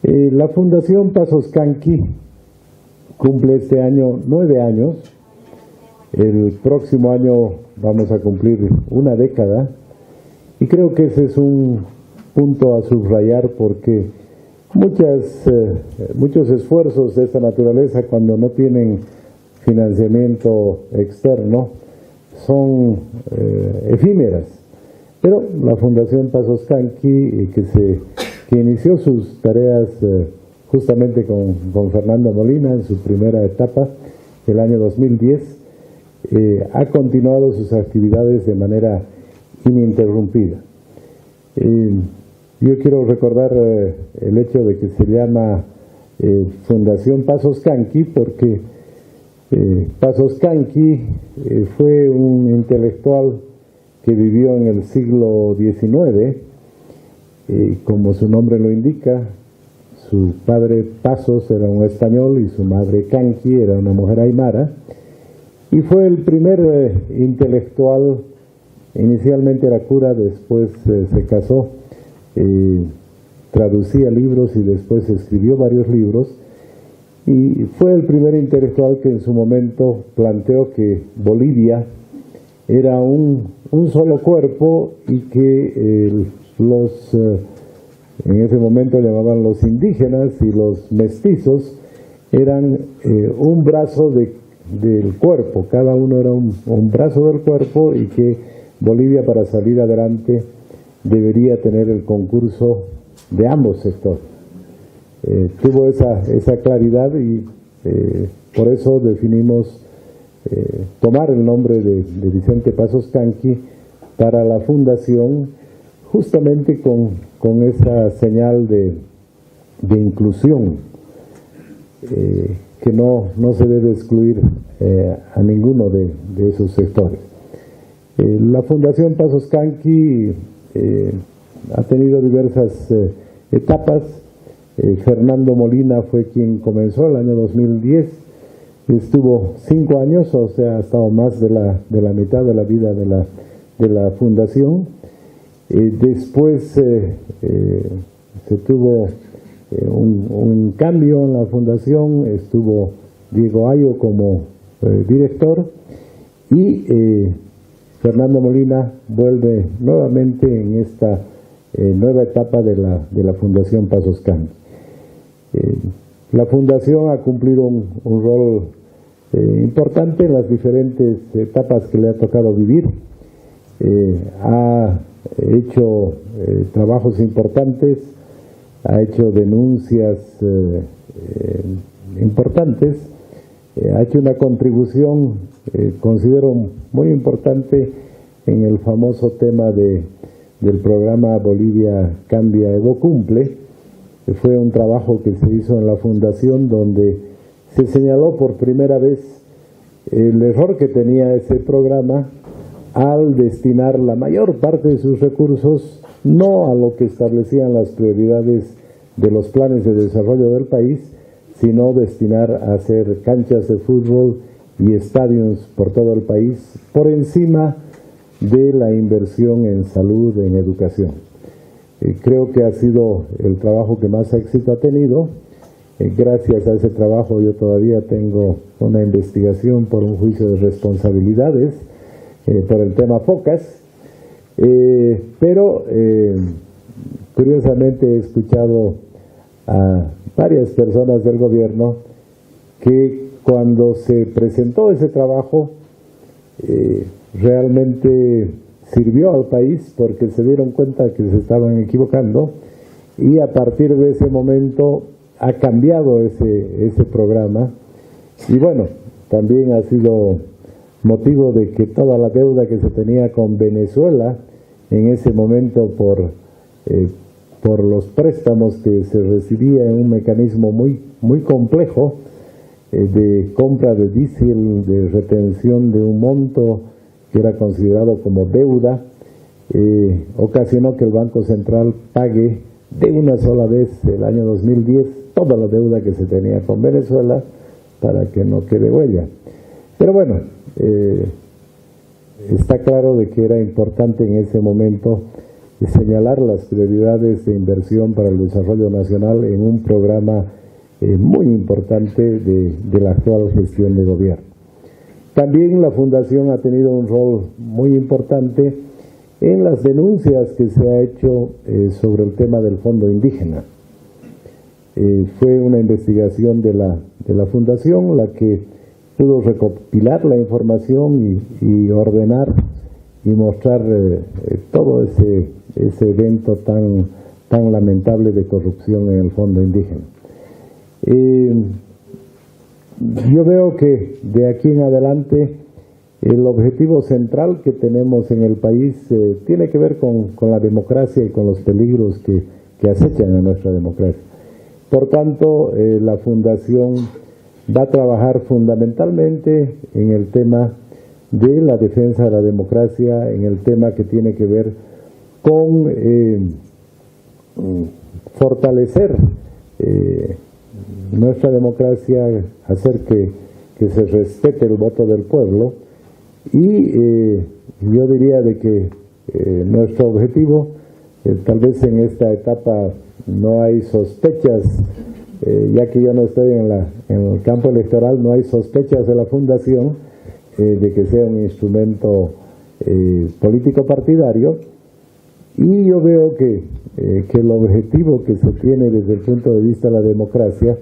La Fundación Pazoscanqui cumple este año 9 años. El próximo año vamos a cumplir una década y creo que ese es un punto a subrayar porque muchos esfuerzos de esta naturaleza, cuando no tienen financiamiento externo, son efímeras. Pero la Fundación Pazoscanqui, que inició sus tareas justamente con Fernando Molina en su primera etapa, el año 2010, ha continuado sus actividades de manera ininterrumpida. Yo quiero recordar el hecho de que se llama Fundación Pazoscanqui porque Pazoscanqui fue un intelectual que vivió en el siglo XIX, como su nombre lo indica. Su padre Pazos era un español y su madre Canqui era una mujer aymara, y fue el primer intelectual. Inicialmente era cura, después se casó, traducía libros y después escribió varios libros, y fue el primer intelectual que en su momento planteó que Bolivia era un solo cuerpo y que en ese momento llamaban los indígenas y los mestizos eran un brazo del cuerpo, cada uno era un brazo del cuerpo, y que Bolivia, para salir adelante, debería tener el concurso de ambos sectores. Tuvo esa claridad y por eso definimos tomar el nombre de Vicente Pazoscanqui para la fundación, justamente con esa señal de inclusión, que no se debe excluir a ninguno de esos sectores. La Fundación Pazoscanqui ha tenido diversas etapas. Fernando Molina fue quien comenzó el año 2010, estuvo 5 años, o sea, ha estado más de la mitad de la vida de la fundación. Después se tuvo un cambio en la fundación, estuvo Diego Ayo como director, y Fernando Molina vuelve nuevamente en esta nueva etapa de la Fundación Pazoscanqui. La fundación ha cumplido un rol importante en las diferentes etapas que le ha tocado vivir. Ha hecho trabajos importantes, ha hecho denuncias importantes, ha hecho una contribución, considero muy importante, en el famoso tema del programa Bolivia Cambia, Evo Cumple. Fue un trabajo que se hizo en la fundación donde se señaló por primera vez el error que tenía ese programa al destinar la mayor parte de sus recursos no a lo que establecían las prioridades de los planes de desarrollo del país, sino destinar a hacer canchas de fútbol y estadios por todo el país, por encima de la inversión en salud, en educación. Creo que ha sido el trabajo que más éxito ha tenido. Gracias a ese trabajo yo todavía tengo una investigación por un juicio de responsabilidades por el tema Focas, pero curiosamente he escuchado a varias personas del gobierno que cuando se presentó ese trabajo realmente sirvió al país porque se dieron cuenta que se estaban equivocando, y a partir de ese momento ha cambiado ese programa, y bueno, también ha sido motivo de que toda la deuda que se tenía con Venezuela en ese momento por los préstamos que se recibía en un mecanismo muy complejo de compra de diésel, de retención de un monto que era considerado como deuda, ocasionó que el Banco Central pague de una sola vez el año 2010 toda la deuda que se tenía con Venezuela para que no quede huella. Pero bueno, está claro de que era importante en ese momento señalar las prioridades de inversión para el desarrollo nacional en un programa muy importante de la actual gestión de gobierno. También la Fundación ha tenido un rol muy importante en las denuncias que se ha hecho sobre el tema del Fondo Indígena. Fue una investigación de la Fundación la que pudo recopilar la información y ordenar y mostrar todo ese evento tan lamentable de corrupción en el Fondo Indígena. Yo veo que de aquí en adelante el objetivo central que tenemos en el país tiene que ver con la democracia y con los peligros que acechan a nuestra democracia. Por tanto, la Fundación va a trabajar fundamentalmente en el tema de la defensa de la democracia, en el tema que tiene que ver con fortalecer nuestra democracia, hacer que se respete el voto del pueblo y yo diría de que nuestro objetivo, tal vez en esta etapa no hay sospechas, ya que yo no estoy en el campo electoral, no hay sospechas de la Fundación de que sea un instrumento político partidario, y yo veo que el objetivo que se tiene desde el punto de vista de la democracia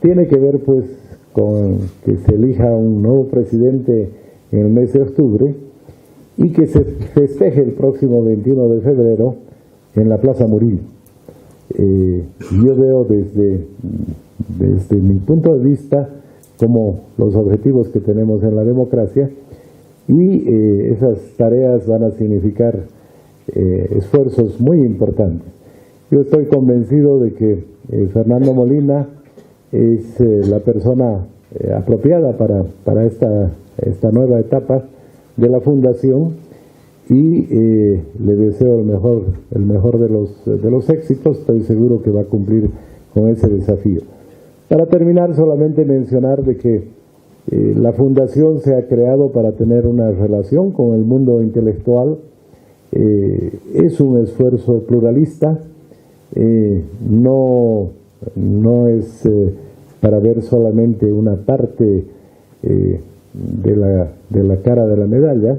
tiene que ver pues con que se elija un nuevo presidente en el mes de octubre y que se festeje el próximo 21 de febrero en la Plaza Murillo. Yo veo desde mi punto de vista como los objetivos que tenemos en la democracia, y esas tareas van a significar esfuerzos muy importantes. Yo estoy convencido de que Fernando Molina es la persona apropiada para esta nueva etapa de la Fundación, y le deseo el mejor de los éxitos. Estoy seguro que va a cumplir con ese desafío. Para terminar, solamente mencionar de que la Fundación se ha creado para tener una relación con el mundo intelectual. Es un esfuerzo pluralista, no es para ver solamente una parte de la cara de la medalla,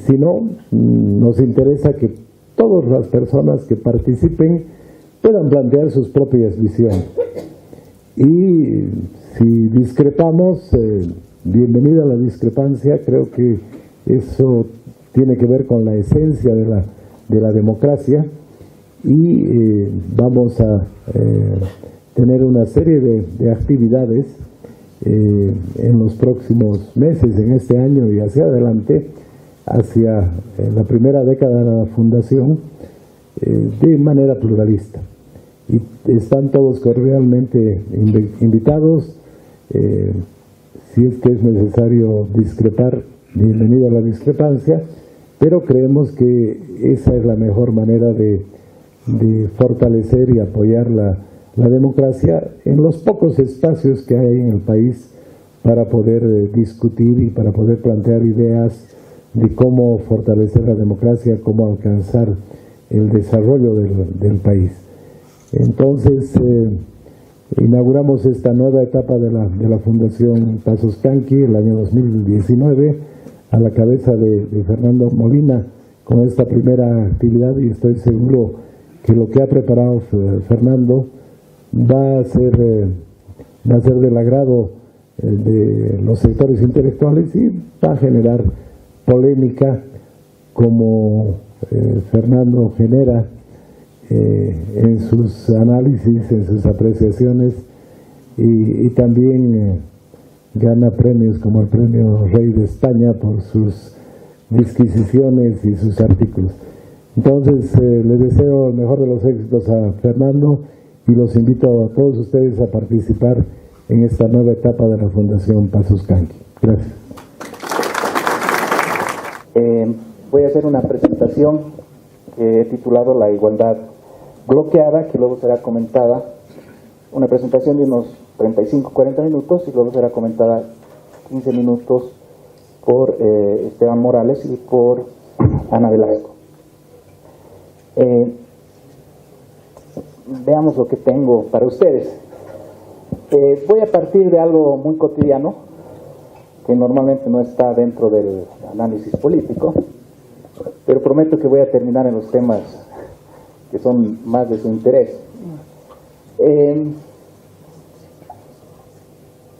sino nos interesa que todas las personas que participen puedan plantear sus propias visiones. Y si discrepamos, bienvenida a la discrepancia. Creo que eso tiene que ver con la esencia de la democracia, y vamos a tener una serie de actividades en los próximos meses, en este año y hacia adelante, hacia la primera década de la Fundación, de manera pluralista. Y están todos cordialmente invitados. Si es que es necesario discrepar, bienvenido a la discrepancia, pero creemos que esa es la mejor manera de fortalecer y apoyar la democracia en los pocos espacios que hay en el país para poder discutir y para poder plantear ideas de cómo fortalecer la democracia, cómo alcanzar el desarrollo del país. Entonces, inauguramos esta nueva etapa de la Fundación Pasos Canqui el año 2019, a la cabeza de Fernando Molina, con esta primera actividad, y estoy seguro que lo que ha preparado Fernando va a ser del agrado de los sectores intelectuales, y va a generar polémica como Fernando genera en sus análisis, en sus apreciaciones, y también gana premios como el Premio Rey de España por sus disquisiciones y sus artículos. Entonces, le deseo el mejor de los éxitos a Fernando, y los invito a todos ustedes a participar en esta nueva etapa de la Fundación Pasos Canqui. Gracias. Voy a hacer una presentación que he titulado La igualdad bloqueada, que luego será comentada, una presentación de unos 35-40 minutos, y luego será comentada 15 minutos por Esteban Morales y por Ana Velasco. Veamos lo que tengo para ustedes. Voy a partir de algo muy cotidiano, que normalmente no está dentro del análisis político, pero prometo que voy a terminar en los temas que son más de su interés.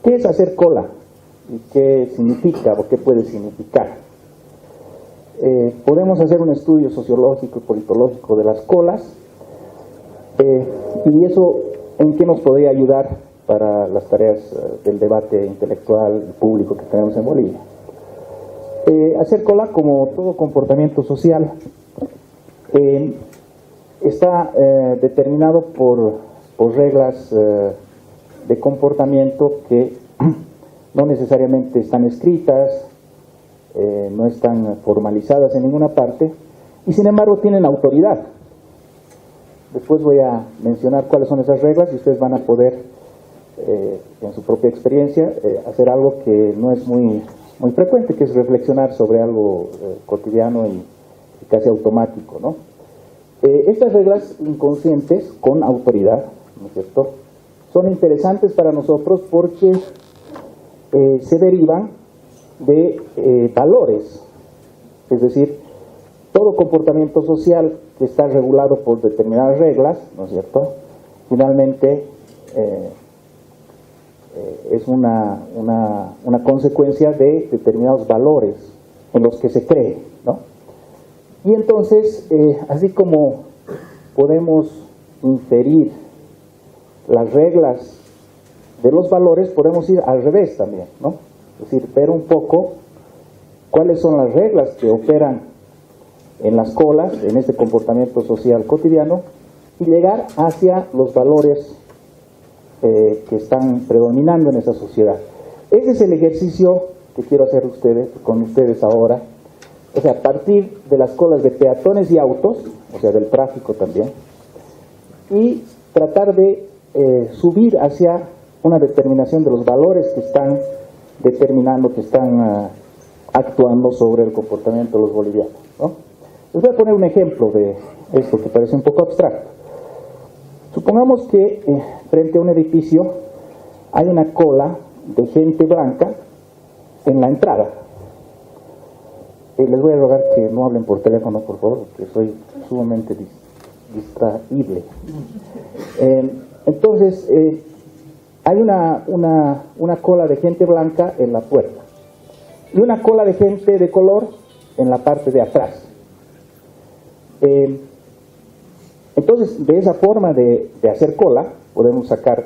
¿Qué es hacer cola? ¿Y qué significa o qué puede significar? Podemos hacer un estudio sociológico y politológico de las colas, y eso ¿en qué nos podría ayudar para las tareas del debate intelectual y público que tenemos en Bolivia? Hacer cola, como todo comportamiento social, está determinado por reglas de comportamiento que no necesariamente están escritas, no están formalizadas en ninguna parte, y sin embargo tienen autoridad. Después voy a mencionar cuáles son esas reglas y ustedes van a poder, en su propia experiencia, hacer algo que no es muy frecuente, que es reflexionar sobre algo cotidiano y casi automático, ¿no? Estas reglas inconscientes con autoridad, ¿no es cierto?, son interesantes para nosotros porque se derivan de valores, es decir, todo comportamiento social que está regulado por determinadas reglas, ¿no es cierto?, finalmente es una consecuencia de determinados valores en los que se cree, ¿no? Y entonces, así como podemos inferir las reglas de los valores, podemos ir al revés también, ¿no? Es decir, ver un poco cuáles son las reglas que operan en las colas, en este comportamiento social cotidiano, y llegar hacia los valores que están predominando en esa sociedad. Ese es el ejercicio que quiero hacer con ustedes ahora. O sea, a partir de las colas de peatones y autos, o sea, del tráfico también, y tratar de subir hacia una determinación de los valores que están determinando, que están actuando sobre el comportamiento de los bolivianos, ¿no? Les voy a poner un ejemplo de esto que parece un poco abstracto. Supongamos que frente a un edificio hay una cola de gente blanca en la entrada. Les voy a rogar que no hablen por teléfono, por favor, porque soy sumamente distraíble. Entonces, hay una cola de gente blanca en la puerta y una cola de gente de color en la parte de atrás. Entonces, de esa forma de hacer cola, podemos sacar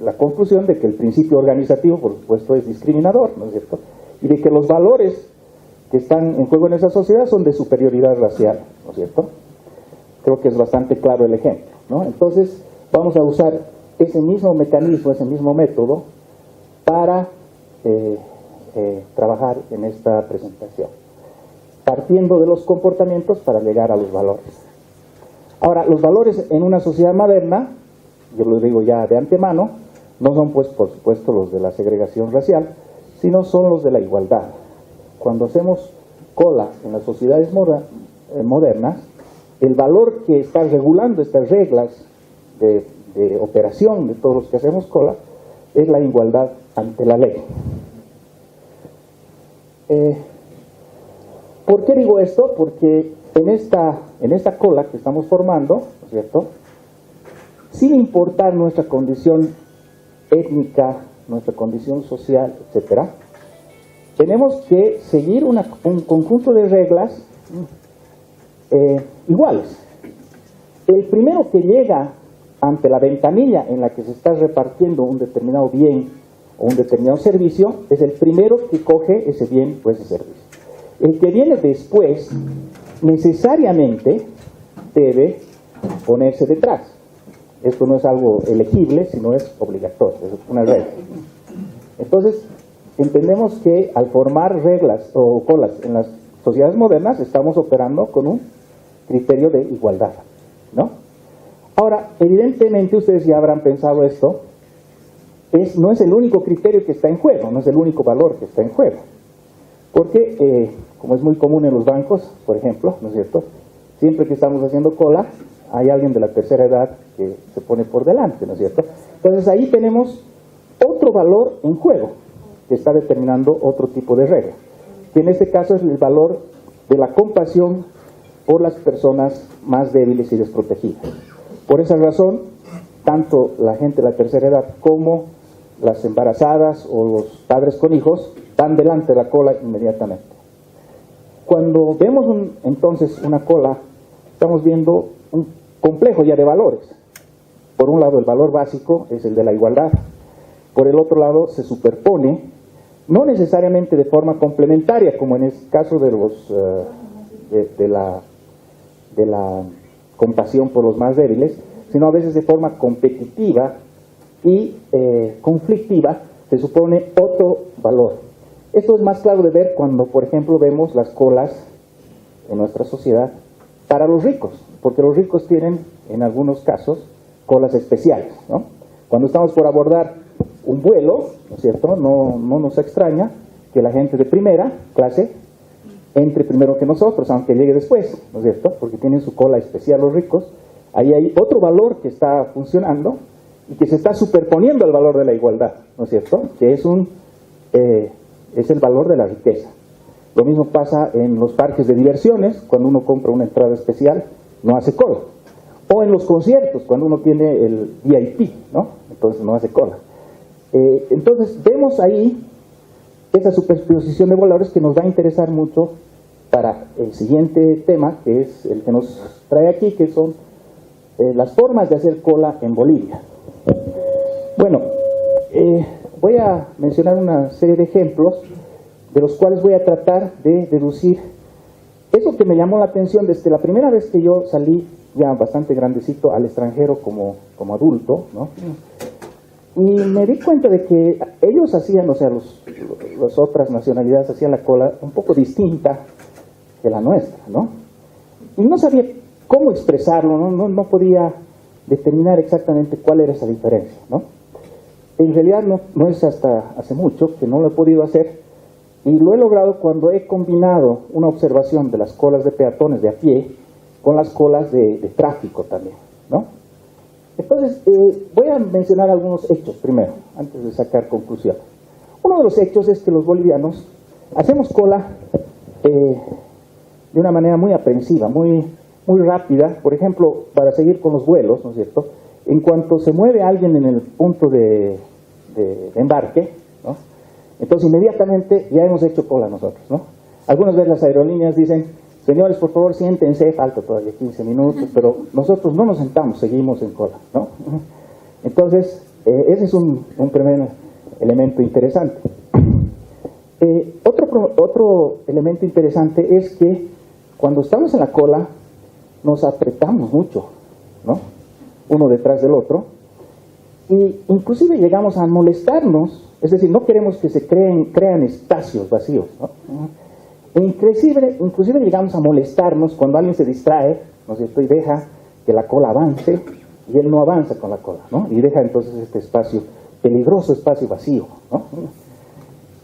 la conclusión de que el principio organizativo, por supuesto, es discriminador, ¿no es cierto? Y de que los valores que están en juego en esa sociedad son de superioridad racial, ¿no es cierto? Creo que es bastante claro el ejemplo, ¿no? Entonces, vamos a usar ese mismo mecanismo, ese mismo método, para trabajar en esta presentación, partiendo de los comportamientos para llegar a los valores. Ahora, los valores en una sociedad moderna, yo lo digo ya de antemano, no son, pues, por supuesto, los de la segregación racial, sino son los de la igualdad. Cuando hacemos cola en las sociedades modernas, el valor que está regulando estas reglas de operación de todos los que hacemos cola es la igualdad ante la ley. ¿Por qué digo esto? Porque en esta cola que estamos formando, ¿no es cierto?, sin importar nuestra condición étnica, nuestra condición social, etcétera, tenemos que seguir un conjunto de reglas iguales. El primero que llega ante la ventanilla en la que se está repartiendo un determinado bien o un determinado servicio es el primero que coge ese bien o ese servicio. El que viene después necesariamente debe ponerse detrás. Esto no es algo elegible, sino es obligatorio, es una regla. Entonces, entendemos que al formar reglas o colas en las sociedades modernas estamos operando con un criterio de igualdad, ¿no? Ahora, evidentemente ustedes ya habrán pensado esto, no es el único criterio que está en juego, no es el único valor que está en juego. Porque, como es muy común en los bancos, por ejemplo, ¿no es cierto?, siempre que estamos haciendo cola, hay alguien de la tercera edad que se pone por delante, ¿no es cierto? Entonces ahí tenemos otro valor en juego, que está determinando otro tipo de regla, que en este caso es el valor de la compasión por las personas más débiles y desprotegidas. Por esa razón, tanto la gente de la tercera edad como las embarazadas o los padres con hijos van delante de la cola inmediatamente. Cuando vemos entonces una cola, estamos viendo un complejo ya de valores. Por un lado, el valor básico es el de la igualdad. Por el otro lado, se superpone, no necesariamente de forma complementaria, como en el caso de la compasión por los más débiles, sino a veces de forma competitiva y conflictiva, se supone otro valor. Esto es más claro de ver cuando, por ejemplo, vemos las colas en nuestra sociedad para los ricos, porque los ricos tienen, en algunos casos, colas especiales, ¿no? Cuando estamos por abordar un vuelo, ¿no es cierto?, no nos extraña que la gente de primera clase entre primero que nosotros, aunque llegue después, ¿no es cierto?, porque tienen su cola especial los ricos. Ahí hay otro valor que está funcionando y que se está superponiendo al valor de la igualdad, ¿no es cierto?, que es el valor de la riqueza. Lo mismo pasa en los parques de diversiones, cuando uno compra una entrada especial, no hace cola. O en los conciertos, cuando uno tiene el VIP, ¿no?, entonces no hace cola. Entonces vemos ahí esa superposición de valores que nos va a interesar mucho para el siguiente tema, que es el que nos trae aquí, que son las formas de hacer cola en Bolivia. Bueno, voy a mencionar una serie de ejemplos de los cuales voy a tratar de deducir eso que me llamó la atención desde la primera vez que yo salí, ya bastante grandecito, al extranjero como adulto, ¿no? Y me di cuenta de que ellos hacían, o sea, las otras nacionalidades hacían la cola un poco distinta que la nuestra, ¿no? Y no sabía cómo expresarlo, no podía determinar exactamente cuál era esa diferencia, ¿no? En realidad no es hasta hace mucho que no lo he podido hacer, y lo he logrado cuando he combinado una observación de las colas de peatones de a pie con las colas de tráfico también, ¿no? Entonces, voy a mencionar algunos hechos primero, antes de sacar conclusiones. Uno de los hechos es que los bolivianos hacemos cola de una manera muy aprensiva, muy rápida. Por ejemplo, para seguir con los vuelos, ¿no es cierto?, en cuanto se mueve alguien en el punto de embarque, ¿no?, entonces inmediatamente ya hemos hecho cola nosotros, ¿no? Algunas veces las aerolíneas dicen: señores, por favor, siéntense, falta todavía 15 minutos, pero nosotros no nos sentamos, seguimos en cola, ¿no? Entonces, ese es un primer elemento interesante. Otro elemento interesante es que cuando estamos en la cola, nos apretamos mucho, ¿no?, uno detrás del otro, y inclusive llegamos a molestarnos, es decir, no queremos que se crean espacios vacíos, ¿no? E inclusive llegamos a molestarnos cuando alguien se distrae, ¿no es cierto?, y deja que la cola avance, y él no avanza con la cola, ¿no?, y deja entonces este espacio, peligroso espacio vacío, ¿no?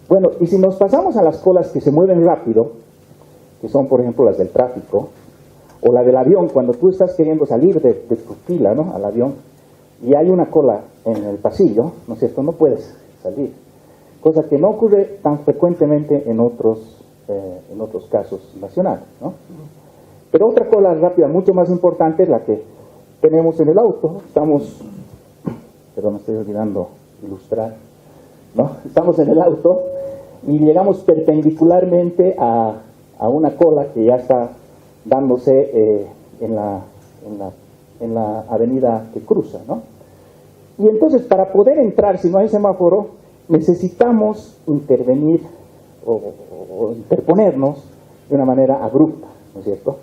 Bueno, y si nos pasamos a las colas que se mueven rápido, que son por ejemplo las del tráfico, o la del avión, cuando tú estás queriendo salir de tu fila, ¿no?, al avión, y hay una cola en el pasillo, ¿no es cierto?, no puedes salir, cosa que no ocurre tan frecuentemente en otros casos nacionales, ¿no? Pero otra cola rápida, mucho más importante, es la que tenemos en el auto. Me estoy olvidando ilustrar, ¿no? Estamos en el auto y llegamos perpendicularmente a una cola que ya está dándose en la avenida que cruza, ¿no? Y entonces, para poder entrar, si no hay semáforo, necesitamos intervenir o interponernos de una manera abrupta, ¿no es cierto?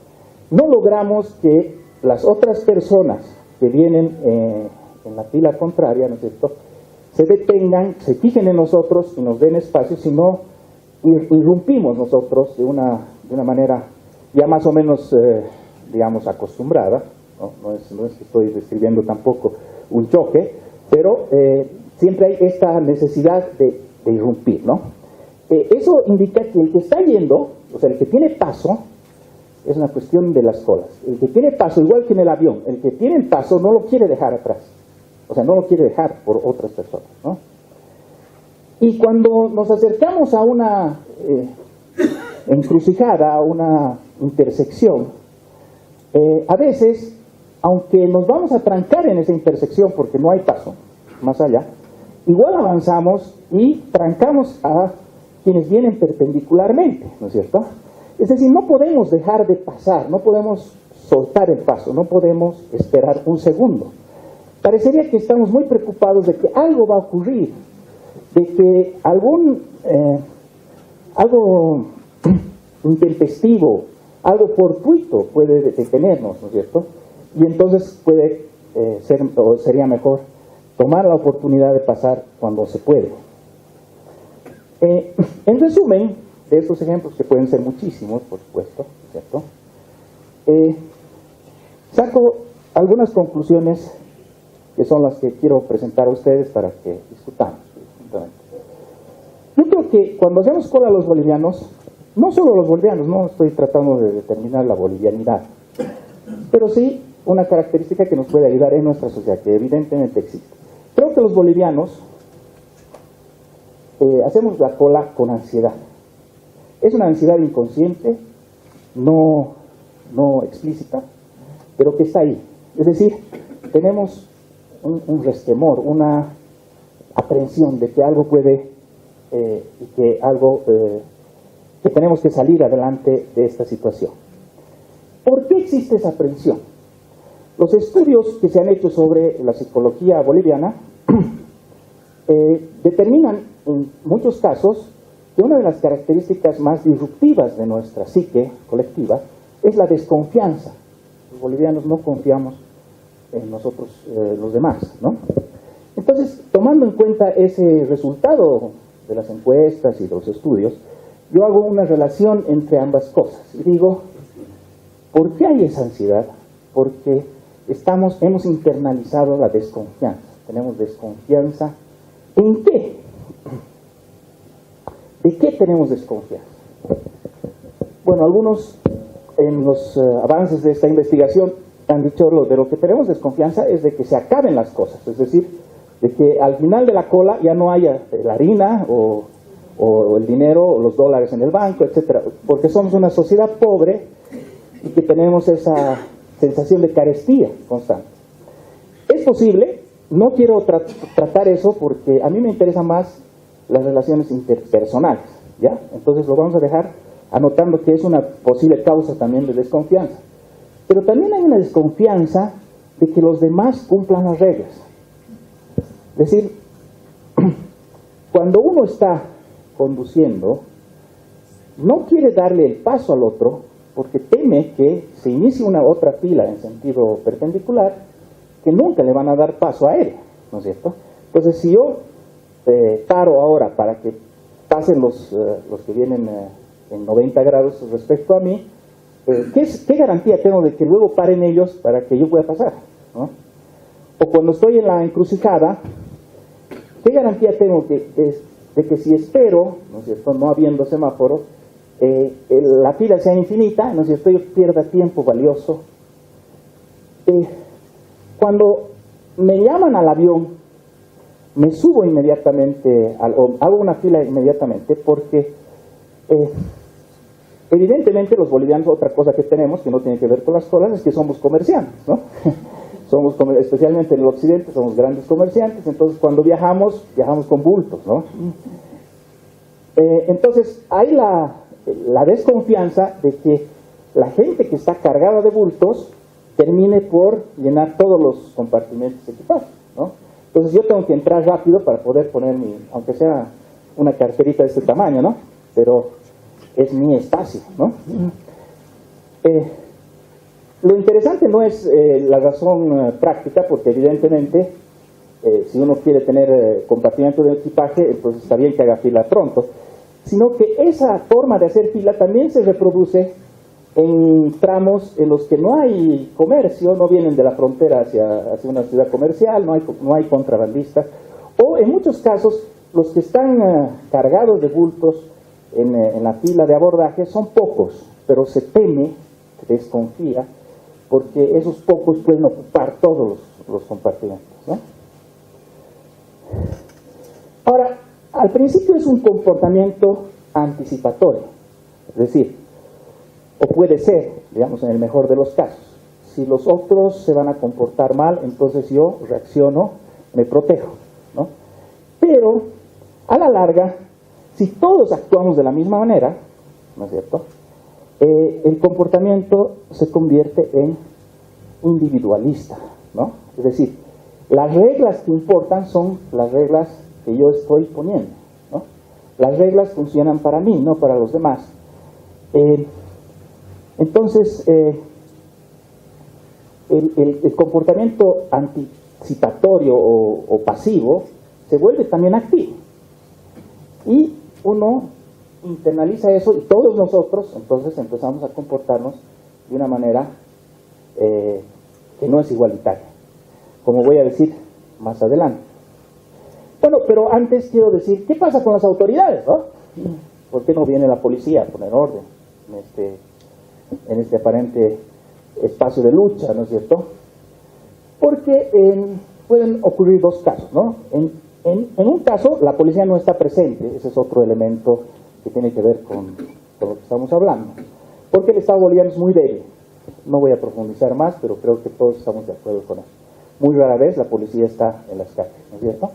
No logramos que las otras personas que vienen en la fila contraria, ¿no es cierto?, se detengan, se fijen en nosotros y nos den espacio, sino irrumpimos nosotros de una manera ya más o menos, digamos, acostumbrada, ¿no? No es que estoy describiendo tampoco un choque, pero siempre hay esta necesidad de irrumpir, ¿no? Eso indica que el que está yendo, o sea, el que tiene paso, es una cuestión de las colas. El que tiene paso, igual que en el avión, el que tiene el paso no lo quiere dejar atrás. O sea, no lo quiere dejar por otras personas, ¿no? Y cuando nos acercamos a una encrucijada, a una intersección, a veces, aunque nos vamos a trancar en esa intersección porque no hay paso más allá, igual avanzamos y trancamos a quienes vienen perpendicularmente, ¿no es cierto? Es decir, no podemos dejar de pasar, no podemos soltar el paso, no podemos esperar un segundo. Parecería que estamos muy preocupados de que algo va a ocurrir, de que algo intempestivo, algo fortuito puede detenernos, ¿no es cierto? Y entonces puede sería mejor tomar la oportunidad de pasar cuando se puede. En resumen, de estos ejemplos, que pueden ser muchísimos, por supuesto, ¿cierto? Saco algunas conclusiones que son las que quiero presentar a ustedes para que discutamos. Yo creo que cuando hacemos cola a los bolivianos, no solo los bolivianos, no estoy tratando de determinar la bolivianidad, pero sí una característica que nos puede ayudar en nuestra sociedad, que evidentemente existe. Creo que los bolivianos hacemos la cola con ansiedad. Es una ansiedad inconsciente, no explícita, pero que está ahí. Es decir, tenemos un resquemor, una aprehensión de que algo puede, y que que tenemos que salir adelante de esta situación. ¿Por qué existe esa aprehensión? Los estudios que se han hecho sobre la psicología boliviana determinan en muchos casos que una de las características más disruptivas de nuestra psique colectiva es la desconfianza. Los bolivianos no confiamos en nosotros, los demás, ¿no? Entonces, tomando en cuenta ese resultado de las encuestas y de los estudios, yo hago una relación entre ambas cosas y digo, ¿por qué hay esa ansiedad? Porque hemos internalizado la desconfianza. Tenemos desconfianza. ¿En qué? ¿De qué tenemos desconfianza? Bueno, algunos en los avances de esta investigación han dicho de lo que tenemos desconfianza es de que se acaben las cosas, es decir, de que al final de la cola ya no haya la harina o el dinero o los dólares en el banco, etcétera, porque somos una sociedad pobre y que tenemos esa sensación de carestía constante. Es posible, no quiero tratar eso porque a mí me interesa más las relaciones interpersonales, ¿ya? Entonces lo vamos a dejar anotando que es una posible causa también de desconfianza. Pero también hay una desconfianza de que los demás cumplan las reglas. Es decir, cuando uno está conduciendo, no quiere darle el paso al otro porque teme que se inicie una otra fila en sentido perpendicular que nunca le van a dar paso a él, ¿no es cierto? Entonces, si yo paro ahora para que pasen los que vienen en 90 grados respecto a mí, ¿qué garantía tengo de que luego paren ellos para que yo pueda pasar, ¿no? O cuando estoy en la encrucijada, ¿qué garantía tengo de que si espero, ¿no es cierto?, no habiendo semáforo, la fila sea infinita, ¿no es cierto?, yo pierda tiempo valioso? Cuando me llaman al avión, me subo inmediatamente, o hago una fila inmediatamente, porque evidentemente los bolivianos, otra cosa que tenemos, que no tiene que ver con las colas, es que somos comerciantes, ¿no? Especialmente en el occidente, somos grandes comerciantes, entonces cuando viajamos con bultos, ¿no? Entonces hay la desconfianza de que la gente que está cargada de bultos termine por llenar todos los compartimentos equipados, ¿no? Entonces yo tengo que entrar rápido para poder poner aunque sea una carterita de este tamaño, ¿no? Pero es mi espacio, ¿no? Lo interesante no es la razón práctica, porque evidentemente si uno quiere tener compartimento de equipaje, pues está bien que haga fila pronto, sino que esa forma de hacer fila también se reproduce en tramos en los que no hay comercio, no vienen de la frontera hacia una ciudad comercial, no hay contrabandistas, o en muchos casos los que están cargados de bultos en la fila de abordaje son pocos, pero se teme desconfía, porque esos pocos pueden ocupar todos los compartimentos, ¿no? Ahora, al principio es un comportamiento anticipatorio, es decir, o puede ser, digamos, en el mejor de los casos, si los otros se van a comportar mal, entonces yo reacciono, me protejo, ¿no? Pero, a la larga, si todos actuamos de la misma manera, ¿no es cierto?, el comportamiento se convierte en individualista, ¿no? Es decir, las reglas que importan son las reglas que yo estoy poniendo, ¿no? Las reglas funcionan para mí, no para los demás. Entonces, el comportamiento anticipatorio o pasivo se vuelve también activo. Y uno internaliza eso y todos nosotros entonces empezamos a comportarnos de una manera que no es igualitaria, como voy a decir más adelante. Bueno, pero antes quiero decir, ¿qué pasa con las autoridades, no? ¿Por qué no viene la policía a poner orden en este aparente espacio de lucha, ¿no es cierto? Porque pueden ocurrir dos casos, ¿no? En un caso, la policía no está presente, ese es otro elemento que tiene que ver con lo que estamos hablando, porque el Estado boliviano es muy débil. No voy a profundizar más, pero creo que todos estamos de acuerdo con eso. Muy rara vez la policía está en las calles, ¿no es cierto?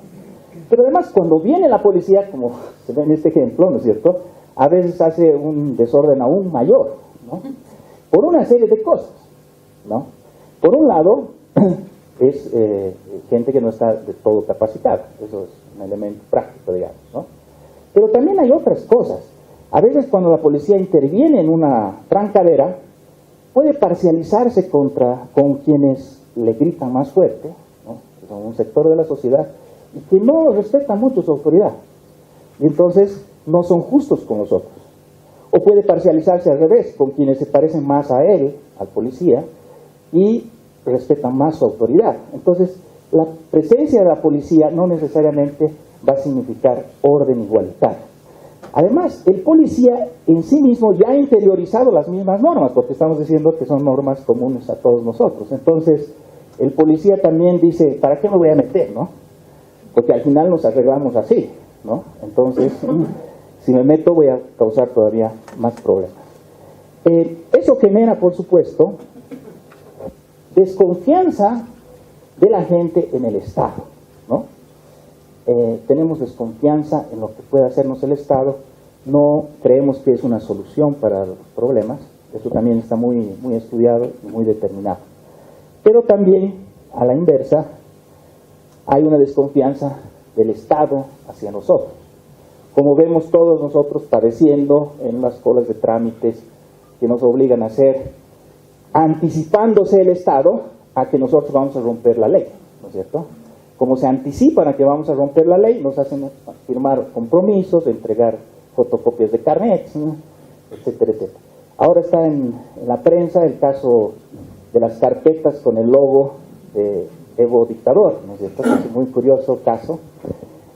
Pero además, cuando viene la policía, como se ve en este ejemplo, ¿no es cierto?, a veces hace un desorden aún mayor, ¿no? Por una serie de cosas, ¿no? Por un lado, es gente que no está de todo capacitada, eso es un elemento práctico, digamos, ¿no? Pero también hay otras cosas. A veces cuando la policía interviene en una trancadera, puede parcializarse con quienes le gritan más fuerte, ¿no? Que son un sector de la sociedad, y que no respetan mucho su autoridad. Y entonces no son justos con los otros. O puede parcializarse al revés, con quienes se parecen más a él, al policía, y respetan más su autoridad. Entonces, la presencia de la policía no necesariamente va a significar orden igualitario. Además, el policía en sí mismo ya ha interiorizado las mismas normas, porque estamos diciendo que son normas comunes a todos nosotros. Entonces, el policía también dice, ¿para qué me voy a meter, no? Porque al final nos arreglamos así, ¿no? Entonces, si me meto voy a causar todavía más problemas. Eso genera, por supuesto, desconfianza de la gente en el Estado, ¿no? Tenemos desconfianza en lo que puede hacernos el Estado, no creemos que es una solución para los problemas, eso también está muy estudiado y muy determinado. Pero también, a la inversa, hay una desconfianza del Estado hacia nosotros. Como vemos todos nosotros padeciendo en las colas de trámites que nos obligan a hacer, anticipándose el Estado a que nosotros vamos a romper la ley, ¿no es cierto? Como se anticipan a que vamos a romper la ley, nos hacen firmar compromisos, entregar fotocopias de carnets, etcétera, etcétera. Ahora está en la prensa el caso de las carpetas con el logo de Evo Dictador, ¿no es cierto? Es un muy curioso caso.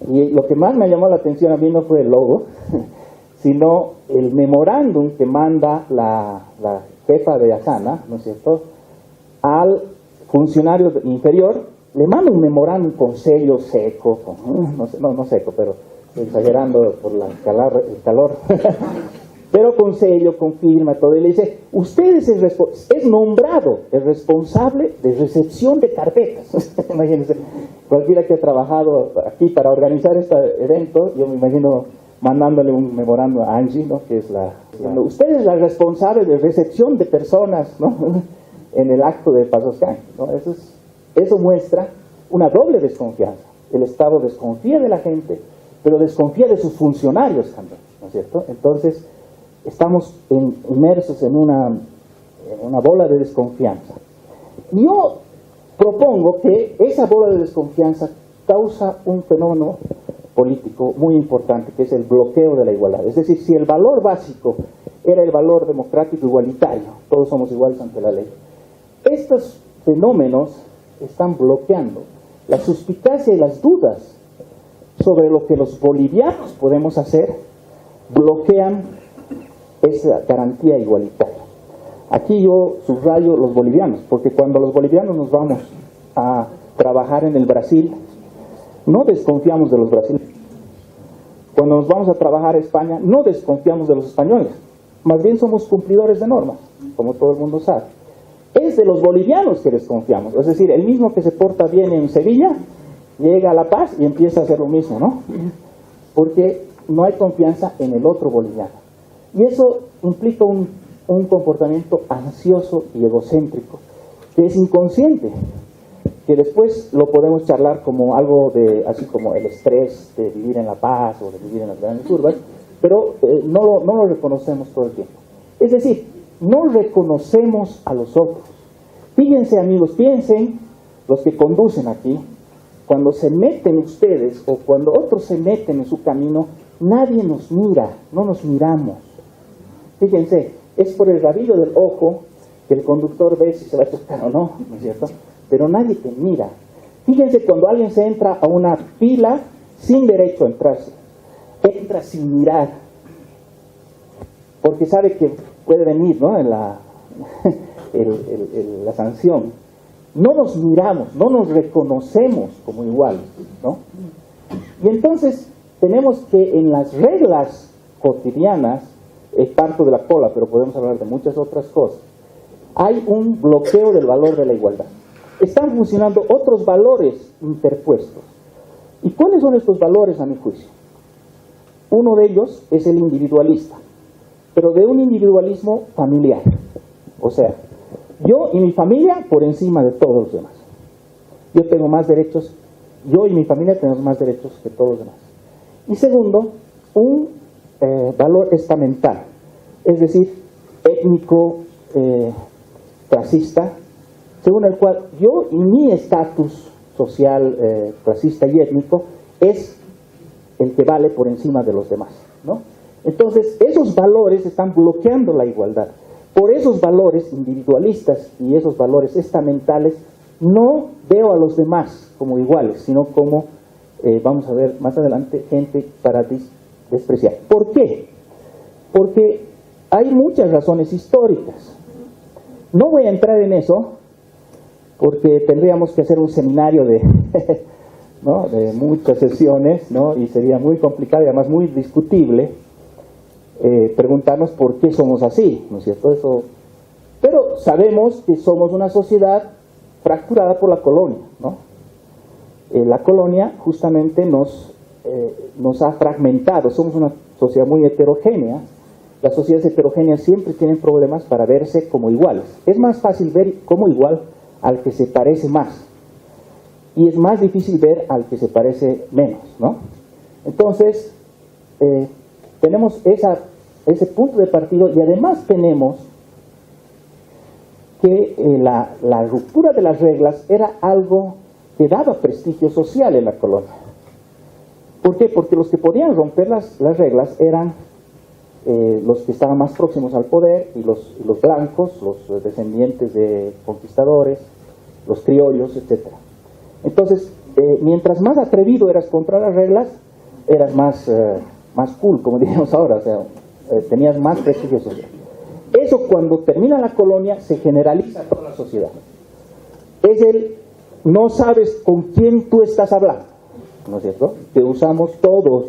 Y lo que más me llamó la atención a mí no fue el logo, sino el memorándum que manda la jefa de Asana, ¿no es cierto?, al funcionario inferior, le manda un memorándum con sello seco, no seco, pero exagerando por el calor, pero con sello, con firma, todo, y le dice, usted es nombrado el responsable de recepción de carpetas. Imagínense, cualquiera que ha trabajado aquí para organizar este evento, yo me imagino mandándole un memorándum a Angie, ¿no?, que es usted es la responsable de recepción de personas, ¿no?, en el acto de Pasoscan, ¿no? Eso muestra una doble desconfianza. El Estado desconfía de la gente, pero desconfía de sus funcionarios también, ¿no es cierto? Entonces, estamos inmersos en una bola de desconfianza. Yo propongo que esa bola de desconfianza causa un fenómeno político muy importante, que es el bloqueo de la igualdad. Es decir, si el valor básico era el valor democrático igualitario, todos somos iguales ante la ley, estos fenómenos están bloqueando la suspicacia y las dudas sobre lo que los bolivianos podemos hacer, bloquean esa garantía igualitaria. Aquí yo subrayo los bolivianos, porque cuando los bolivianos nos vamos a trabajar en el Brasil, no desconfiamos de los brasileños. Cuando nos vamos a trabajar a España, no desconfiamos de los españoles. Más bien somos cumplidores de normas, como todo el mundo sabe. Es de los bolivianos que desconfiamos. Es decir, el mismo que se porta bien en Sevilla, llega a La Paz y empieza a hacer lo mismo, ¿no? Porque no hay confianza en el otro boliviano. Y eso implica un comportamiento ansioso y egocéntrico, que es inconsciente, que después lo podemos charlar como algo de, así como el estrés de vivir en La Paz o de vivir en las grandes urbes, pero no lo reconocemos todo el tiempo. Es decir, no reconocemos a los otros. Fíjense, amigos, piensen, los que conducen aquí, cuando se meten ustedes o cuando otros se meten en su camino, nadie nos mira, no nos miramos. Fíjense, es por el rabillo del ojo que el conductor ve si se va a chocar o no, ¿no es cierto? Pero nadie te mira. Fíjense cuando alguien se entra a una fila sin derecho a entrarse, entra sin mirar, porque sabe que puede venir, ¿no? la sanción. No nos miramos, no nos reconocemos como iguales, ¿no? Y entonces tenemos que en las reglas cotidianas, parto de la cola, pero podemos hablar de muchas otras cosas, hay un bloqueo del valor de la igualdad. Están funcionando otros valores interpuestos. ¿Y cuáles son estos valores a mi juicio? Uno de ellos es el individualista, pero de un individualismo familiar. O sea, yo y mi familia por encima de todos los demás. Yo tengo más derechos, yo y mi familia tenemos más derechos que todos los demás. Y segundo, un valor estamental, es decir, étnico, clasista, según el cual yo y mi estatus social, clasista y étnico es el que vale por encima de los demás, ¿no? Entonces, esos valores están bloqueando la igualdad. Por esos valores individualistas y esos valores estamentales, no veo a los demás como iguales, sino como, vamos a ver más adelante, gente para despreciar. ¿Por qué? Porque hay muchas razones históricas. No voy a entrar en eso, porque tendríamos que hacer un seminario de, ¿no? de muchas sesiones, ¿no? Y sería muy complicado y además muy discutible preguntarnos por qué somos así, ¿no es cierto? Eso, pero sabemos que somos una sociedad fracturada por la colonia, ¿no? La colonia justamente nos ha fragmentado, somos una sociedad muy heterogénea. Las sociedades heterogéneas siempre tienen problemas para verse como iguales. Es más fácil ver como igual al que se parece más, y es más difícil ver al que se parece menos, ¿no? Entonces, tenemos ese punto de partido, y además tenemos que la ruptura de las reglas era algo que daba prestigio social en la colonia. ¿Por qué? Porque los que podían romper las reglas eran los que estaban más próximos al poder, y los blancos, los descendientes de conquistadores, los criollos, etc. Entonces, mientras más atrevido eras contra las reglas, eras más cool, como diríamos ahora, o sea, tenías más prestigio social. Eso, cuando termina la colonia, se generaliza a toda la sociedad. Es no sabes con quién tú estás hablando, ¿no es cierto? Que usamos todos,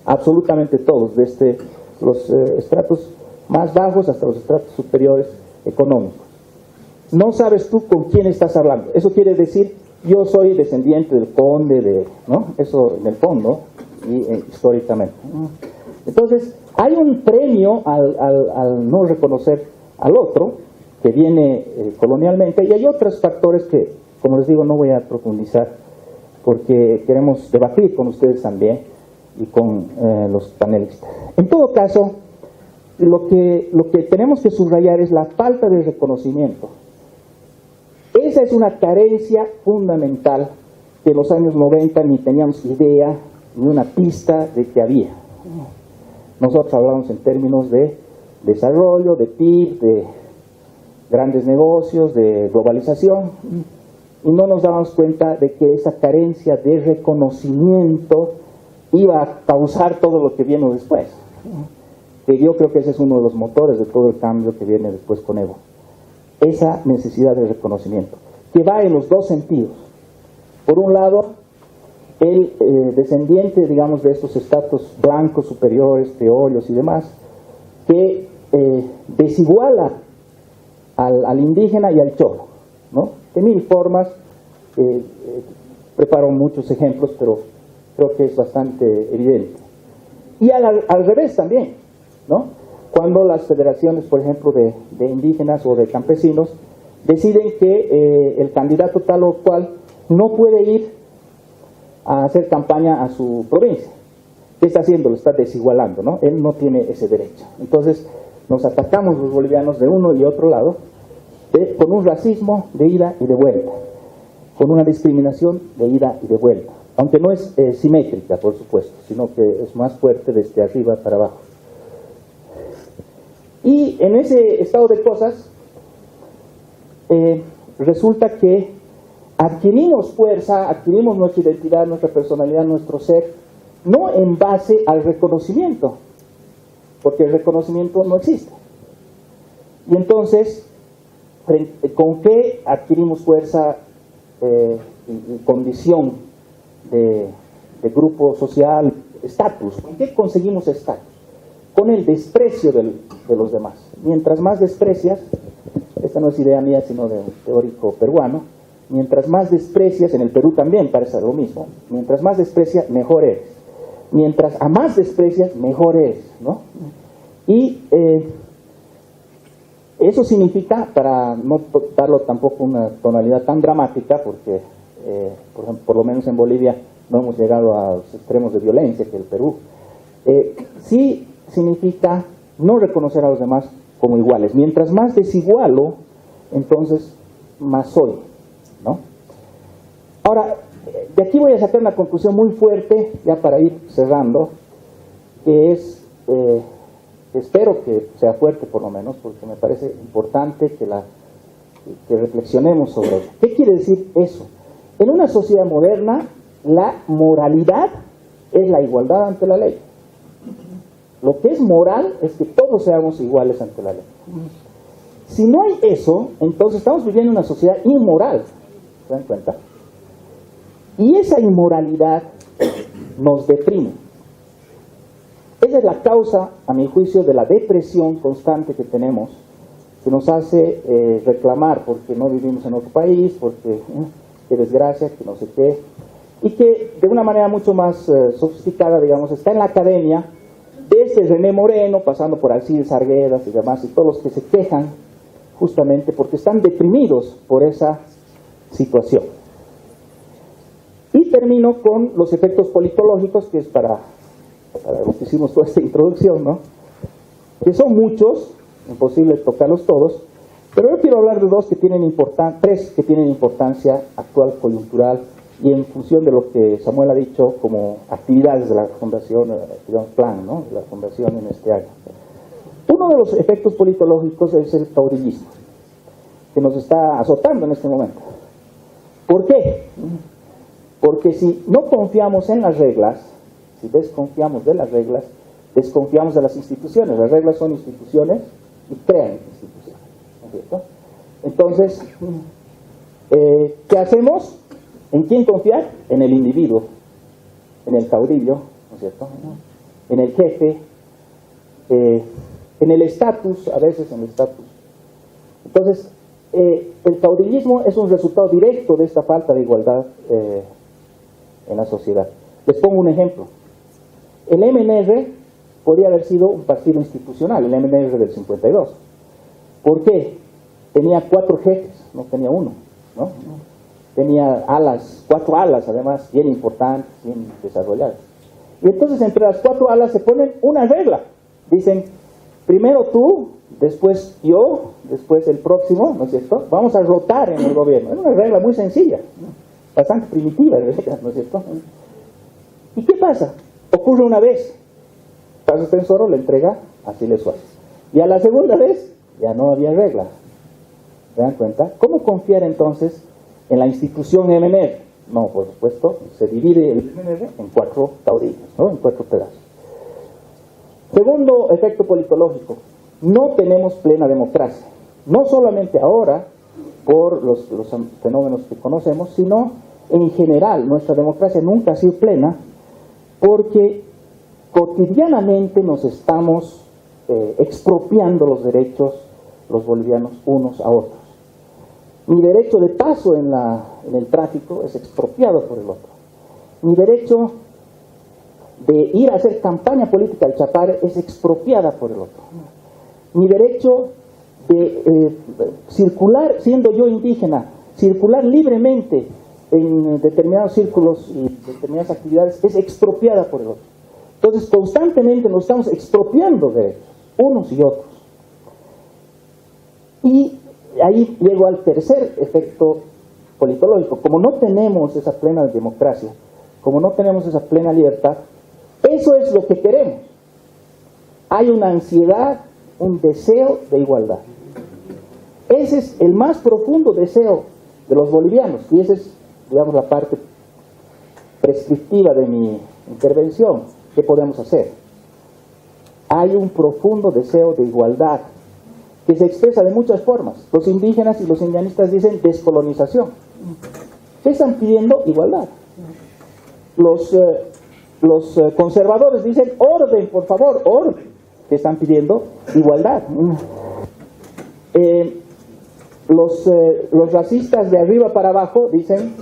absolutamente todos, desde los estratos más bajos hasta los estratos superiores económicos. No sabes tú con quién estás hablando. Eso quiere decir, yo soy descendiente del conde, ¿no? Eso en el fondo, y históricamente. Entonces, hay un premio al no reconocer al otro, que viene colonialmente, y hay otros factores que, como les digo, no voy a profundizar, porque queremos debatir con ustedes también, y con los panelistas. En todo caso, lo que tenemos que subrayar es la falta de reconocimiento. Esa es una carencia fundamental que en los años 90 ni teníamos idea, ni una pista de que había. Nosotros hablamos en términos de desarrollo, de PIB, de grandes negocios, de globalización, y no nos dábamos cuenta de que esa carencia de reconocimiento iba a causar todo lo que viene después. Que yo creo que ese es uno de los motores de todo el cambio que viene después con Evo. esa necesidad de reconocimiento, que va en los dos sentidos. Por un lado, el descendiente, digamos, de estos estratos blancos superiores, criollos y demás, que desiguala al indígena y al cholo, ¿no? De mil formas, preparo muchos ejemplos, pero creo que es bastante evidente. Y al revés también, ¿no? Cuando las federaciones, por ejemplo, de indígenas o de campesinos, deciden que el candidato tal o cual no puede ir a hacer campaña a su provincia. ¿Qué está haciendo? Lo está desigualando, ¿no? Él no tiene ese derecho. Entonces, nos atacamos los bolivianos de uno y otro lado, con un racismo de ida y de vuelta, con una discriminación de ida y de vuelta, aunque no es simétrica, por supuesto, sino que es más fuerte desde arriba para abajo. Y en ese estado de cosas, resulta que adquirimos fuerza, adquirimos nuestra identidad, nuestra personalidad, nuestro ser, no en base al reconocimiento, porque el reconocimiento no existe. Y entonces, ¿con qué adquirimos fuerza y condición de grupo social, estatus? ¿Con qué conseguimos estatus? Con el desprecio de los demás. Mientras más desprecias, esta no es idea mía sino de un teórico peruano, mientras más desprecias, en el Perú también parece lo mismo, mientras más desprecias, mejor eres. Mientras a más desprecias, mejor eres, ¿no? Y eso significa, para no darlo tampoco una tonalidad tan dramática, porque por ejemplo, por lo menos en Bolivia no hemos llegado a los extremos de violencia que el Perú, sí significa no reconocer a los demás como iguales. Mientras más desigualo, entonces más soy, ¿no? Ahora, de aquí voy a sacar una conclusión muy fuerte, ya para ir cerrando, que es, espero que sea fuerte por lo menos, porque me parece importante que reflexionemos sobre ello. ¿Qué quiere decir eso? En una sociedad moderna, la moralidad es la igualdad ante la ley. Lo que es moral es que todos seamos iguales ante la ley. Si no hay eso, entonces estamos viviendo una sociedad inmoral, ¿se dan cuenta? Y esa inmoralidad nos deprime. Esa es la causa, a mi juicio, de la depresión constante que tenemos, que nos hace reclamar porque no vivimos en otro país, porque qué desgracia, que no sé qué, y que de una manera mucho más sofisticada, digamos, está en la academia, desde René Moreno, pasando por Alcides Arguedas y demás, y todos los que se quejan justamente porque están deprimidos por esa situación. Y termino con los efectos politológicos, que es para lo que hicimos toda esta introducción, ¿no? Que son muchos, imposible tocarlos todos, pero yo quiero hablar de tres que tienen importancia actual, coyuntural, y en función de lo que Samuel ha dicho como actividades de la Fundación, digamos, plan, ¿no? De la Fundación en este año. Uno de los efectos politológicos es el caudillismo, que nos está azotando en este momento. ¿Por qué? Porque si no confiamos en las reglas, si desconfiamos de las reglas, desconfiamos de las instituciones. Las reglas son instituciones y crean instituciones, ¿no es cierto? Entonces, ¿qué hacemos? ¿En quién confiar? En el individuo, en el caudillo, ¿no es cierto? En el jefe, en el estatus, a veces en el estatus. Entonces, el caudillismo es un resultado directo de esta falta de igualdad en la sociedad. Les pongo un ejemplo. El MNR podría haber sido un partido institucional, el MNR del 52. ¿Por qué? Tenía 4 jefes, no tenía uno, ¿no? Tenía cuatro alas además, bien importantes, bien desarrolladas. Y entonces entre las 4 alas se ponen una regla. Dicen, primero tú, después yo, después el próximo, ¿no es cierto? Vamos a rotar en el gobierno. Es una regla muy sencilla, ¿no? Bastante primitiva, ¿no es cierto? ¿Y qué pasa? Ocurre una vez. Carlos Tensoro le entrega a Siles Suárez. Y a la segunda vez ya no había regla. ¿Se dan cuenta? ¿Cómo confiar entonces en la institución MNR? No, por supuesto, se divide el MNR en 4 caudillos, ¿no? En 4 pedazos. Segundo efecto politológico, no tenemos plena democracia. no solamente ahora por los fenómenos que conocemos, sino en general. Nuestra democracia nunca ha sido plena porque cotidianamente nos estamos expropiando los derechos, los bolivianos, unos a otros. Mi derecho de paso en el tráfico es expropiado por el otro. Mi derecho de ir a hacer campaña política al Chapare es expropiada por el otro. Mi derecho de circular, siendo yo indígena, circular libremente en determinados círculos y determinadas actividades es expropiada por el otro. Entonces constantemente nos estamos expropiando derechos, unos y otros. Y ahí llego al tercer efecto politológico. Como no tenemos esa plena democracia, como no tenemos esa plena libertad, eso es lo que queremos. Hay una ansiedad, un deseo de igualdad. Ese es el más profundo deseo de los bolivianos, y esa es, digamos, la parte prescriptiva de mi intervención. ¿Qué podemos hacer? Hay un profundo deseo de igualdad que se expresa de muchas formas. Los indígenas y los indianistas dicen descolonización. ¿Qué están pidiendo? Igualdad. Los conservadores dicen orden, por favor, orden. ¿Qué están pidiendo? Igualdad. Los racistas de arriba para abajo dicen,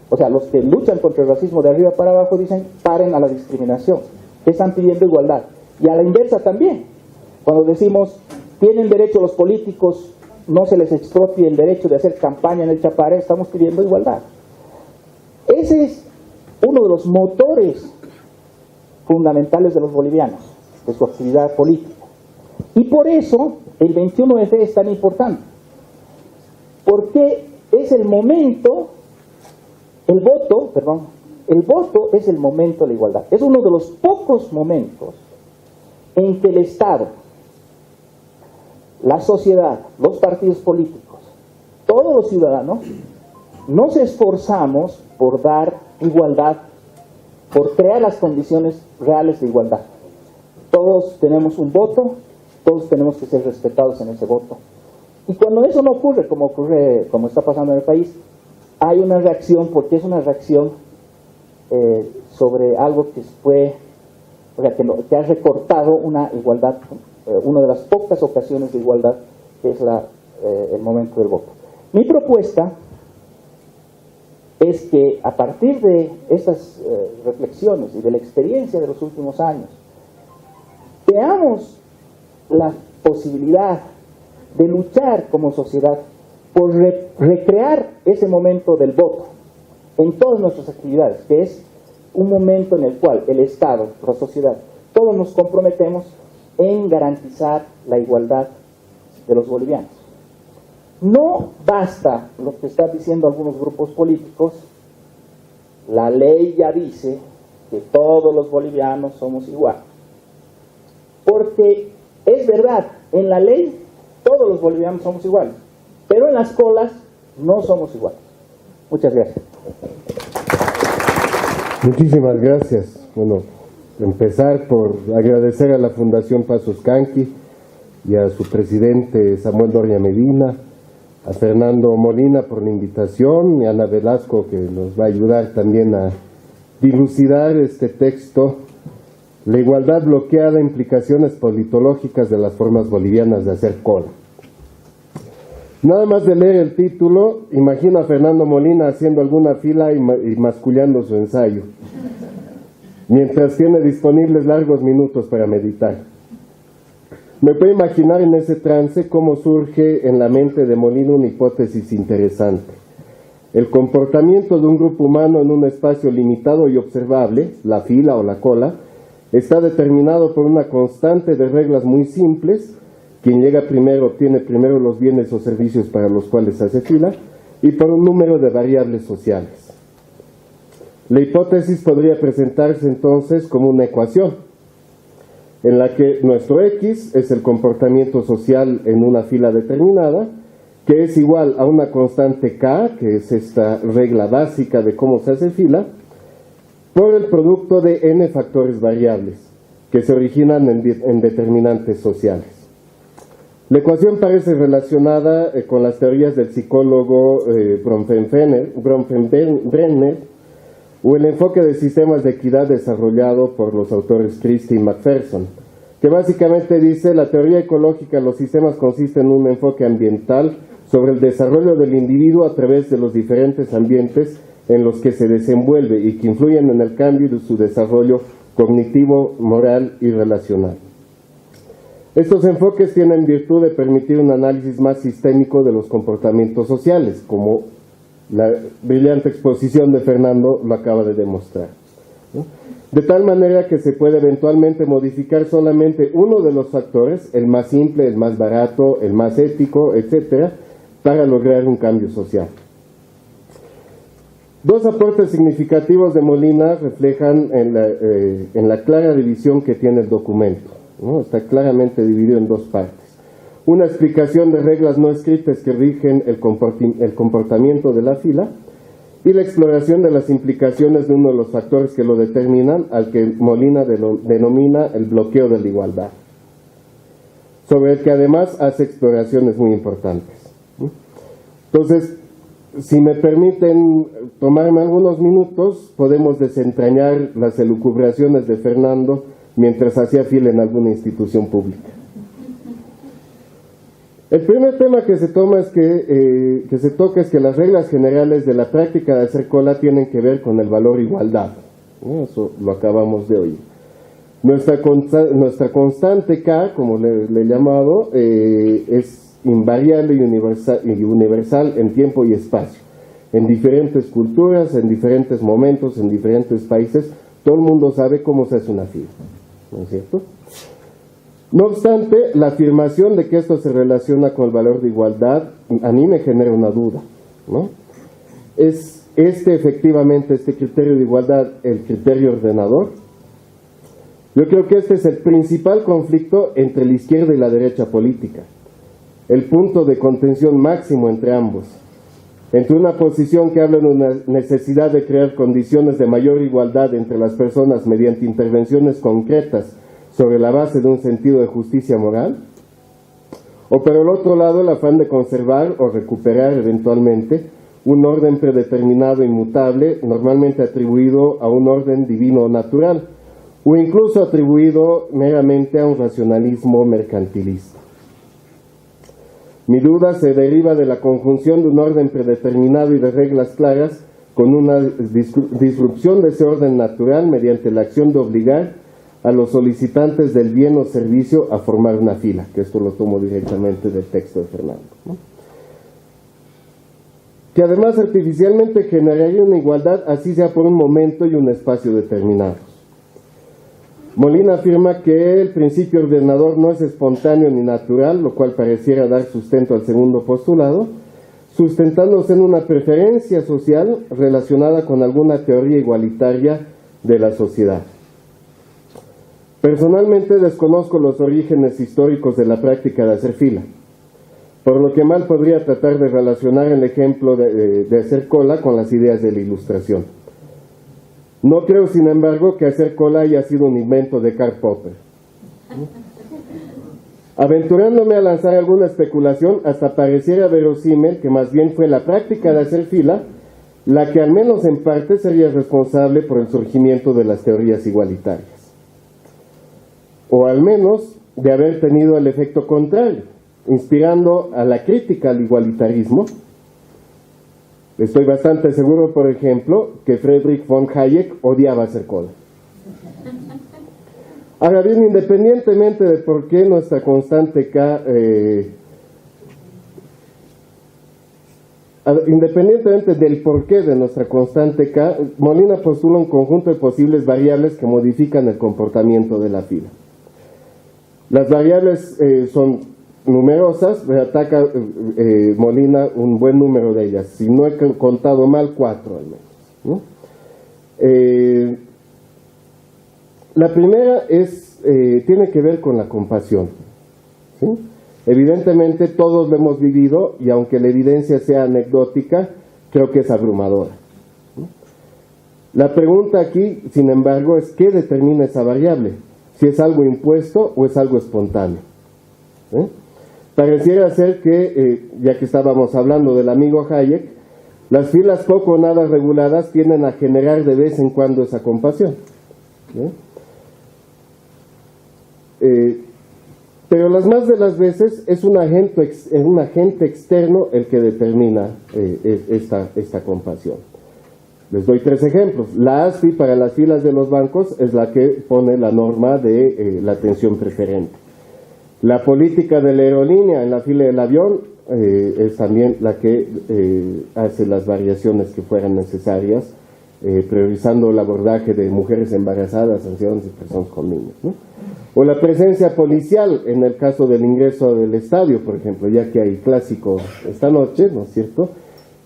o sea, los que luchan contra el racismo de arriba para abajo dicen paren a la discriminación. ¿Qué están pidiendo? Igualdad. Y a la inversa también. Cuando decimos tienen derecho los políticos, no se les expropie el derecho de hacer campaña en el Chapare, estamos pidiendo igualdad. Ese es uno de los motores fundamentales de los bolivianos, de su actividad política. Y por eso el 21F es tan importante, porque es el momento, el voto es el momento de la igualdad. Es uno de los pocos momentos en que el Estado, la sociedad, los partidos políticos, todos los ciudadanos, nos esforzamos por dar igualdad, por crear las condiciones reales de igualdad. Todos tenemos un voto, todos tenemos que ser respetados en ese voto. Y cuando eso no ocurre, como está pasando en el país, hay una reacción, porque es una reacción sobre algo que fue, o sea, que ha recortado una igualdad, una de las pocas ocasiones de igualdad, que es el momento del voto. Mi propuesta es que a partir de estas reflexiones y de la experiencia de los últimos años, veamos la posibilidad de luchar como sociedad por recrear ese momento del voto en todas nuestras actividades, que es un momento en el cual el Estado, la sociedad, todos nos comprometemos en garantizar la igualdad de los bolivianos. No basta lo que están diciendo algunos grupos políticos. La ley ya dice que todos los bolivianos somos iguales. Porque es verdad, en la ley todos los bolivianos somos iguales, pero en las colas no somos iguales. Muchas gracias. Muchísimas gracias. Bueno, empezar por agradecer a la Fundación Pasos Canqui y a su presidente Samuel Doria Medina, a Fernando Molina por la invitación y a Ana Velasco, que nos va a ayudar también a dilucidar este texto. La igualdad bloqueada, implicaciones politológicas de las formas bolivianas de hacer cola. Nada más de leer el título, imagino a Fernando Molina haciendo alguna fila y mascullando su ensayo, mientras tiene disponibles largos minutos para meditar. Me puedo imaginar en ese trance cómo surge en la mente de Molina una hipótesis interesante. El comportamiento de un grupo humano en un espacio limitado y observable, la fila o la cola, está determinado por una constante de reglas muy simples. Quien llega primero obtiene primero los bienes o servicios para los cuales hace fila, y por un número de variables sociales. La hipótesis podría presentarse entonces como una ecuación, en la que nuestro X es el comportamiento social en una fila determinada, que es igual a una constante K, que es esta regla básica de cómo se hace fila, por el producto de n factores variables, que se originan en determinantes sociales. La ecuación parece relacionada con las teorías del psicólogo Bronfenbrenner o el enfoque de sistemas de equidad desarrollado por los autores Christie y Macpherson, que básicamente dice: la teoría ecológica de los sistemas consiste en un enfoque ambiental sobre el desarrollo del individuo a través de los diferentes ambientes en los que se desenvuelve y que influyen en el cambio de su desarrollo cognitivo, moral y relacional. Estos enfoques tienen virtud de permitir un análisis más sistémico de los comportamientos sociales, como la brillante exposición de Fernando lo acaba de demostrar, ¿no? De tal manera que se puede eventualmente modificar solamente uno de los factores, el más simple, el más barato, el más ético, etcétera, para lograr un cambio social. Dos aportes significativos de Molina reflejan en la clara división que tiene el documento, ¿no? Está claramente dividido en dos partes. Una explicación de reglas no escritas que rigen el comportamiento de la fila, y la exploración de las implicaciones de uno de los factores que lo determinan, al que Molina denomina el bloqueo de la igualdad, sobre el que además hace exploraciones muy importantes. Entonces, si me permiten tomarme algunos minutos, podemos desentrañar las elucubraciones de Fernando mientras hacía fila en alguna institución pública. El primer tema que se toca es que las reglas generales de la práctica de hacer cola tienen que ver con el valor igualdad. Eso lo acabamos de oír. Nuestra constante K, como le he llamado, es invariable y universal en tiempo y espacio. En diferentes culturas, en diferentes momentos, en diferentes países, todo el mundo sabe cómo se hace una fila, ¿no es cierto? No obstante, la afirmación de que esto se relaciona con el valor de igualdad a mí me genera una duda, ¿no? ¿Es efectivamente este criterio de igualdad el criterio ordenador? Yo creo que este es el principal conflicto entre la izquierda y la derecha política, el punto de contención máximo entre ambos, entre una posición que habla de una necesidad de crear condiciones de mayor igualdad entre las personas mediante intervenciones concretas sobre la base de un sentido de justicia moral, o por el otro lado el afán de conservar o recuperar eventualmente un orden predeterminado e inmutable, normalmente atribuido a un orden divino o natural, o incluso atribuido meramente a un racionalismo mercantilista. Mi duda se deriva de la conjunción de un orden predeterminado y de reglas claras con una disrupción de ese orden natural mediante la acción de obligar a los solicitantes del bien o servicio a formar una fila, que esto lo tomo directamente del texto de Fernando, ¿no? Que además artificialmente generaría una igualdad, así sea por un momento y un espacio determinados. Molina afirma que el principio ordenador no es espontáneo ni natural, lo cual pareciera dar sustento al segundo postulado, sustentándose en una preferencia social relacionada con alguna teoría igualitaria de la sociedad. Personalmente desconozco los orígenes históricos de la práctica de hacer fila, por lo que mal podría tratar de relacionar el ejemplo de hacer cola con las ideas de la Ilustración. No creo, sin embargo, que hacer cola haya sido un invento de Karl Popper. Aventurándome a lanzar alguna especulación, hasta pareciera verosímil que más bien fue la práctica de hacer fila la que al menos en parte sería responsable por el surgimiento de las teorías igualitarias, o al menos de haber tenido el efecto contrario, inspirando a la crítica al igualitarismo. Estoy bastante seguro, por ejemplo, que Friedrich von Hayek odiaba hacer cola. Ahora bien, independientemente de por qué nuestra constante K, independientemente del porqué de nuestra constante K, Molina postula un conjunto de posibles variables que modifican el comportamiento de la fila. Las variables son numerosas, ataca Molina un buen número de ellas, si no he contado mal, 4 al menos, ¿no? La primera tiene que ver con la compasión, ¿sí? Evidentemente todos lo hemos vivido y aunque la evidencia sea anecdótica, creo que es abrumadora, ¿no? La pregunta aquí, sin embargo, es ¿qué determina esa variable? Si es algo impuesto o es algo espontáneo, ¿eh? Pareciera ser que, ya que estábamos hablando del amigo Hayek, las filas poco o nada reguladas tienden a generar de vez en cuando esa compasión, ¿no? Pero las más de las veces es un agente externo el que determina esta compasión. Les doy 3 ejemplos. La ASFI para las filas de los bancos es la que pone la norma de la atención preferente. La política de la aerolínea en la fila del avión es también la que hace las variaciones que fueran necesarias, priorizando el abordaje de mujeres embarazadas, ancianos y personas con niños, ¿no? O la presencia policial en el caso del ingreso del estadio, por ejemplo, ya que hay clásico esta noche, ¿no es cierto?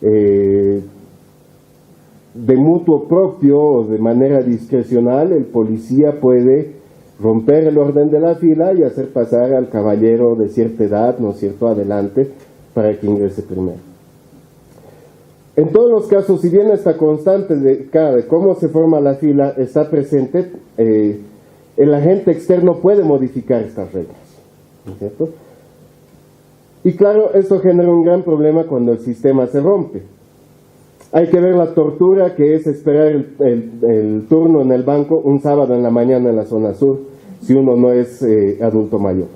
De mutuo propio o de manera discrecional, el policía puede romper el orden de la fila y hacer pasar al caballero de cierta edad, ¿no es cierto?, adelante para que ingrese primero. En todos los casos, si bien esta constante de cómo se forma la fila está presente, el agente externo puede modificar estas reglas, ¿no es cierto? Y claro, esto genera un gran problema cuando el sistema se rompe. Hay que ver la tortura que es esperar el turno en el banco un sábado en la mañana en la zona sur, si uno no es adulto mayor.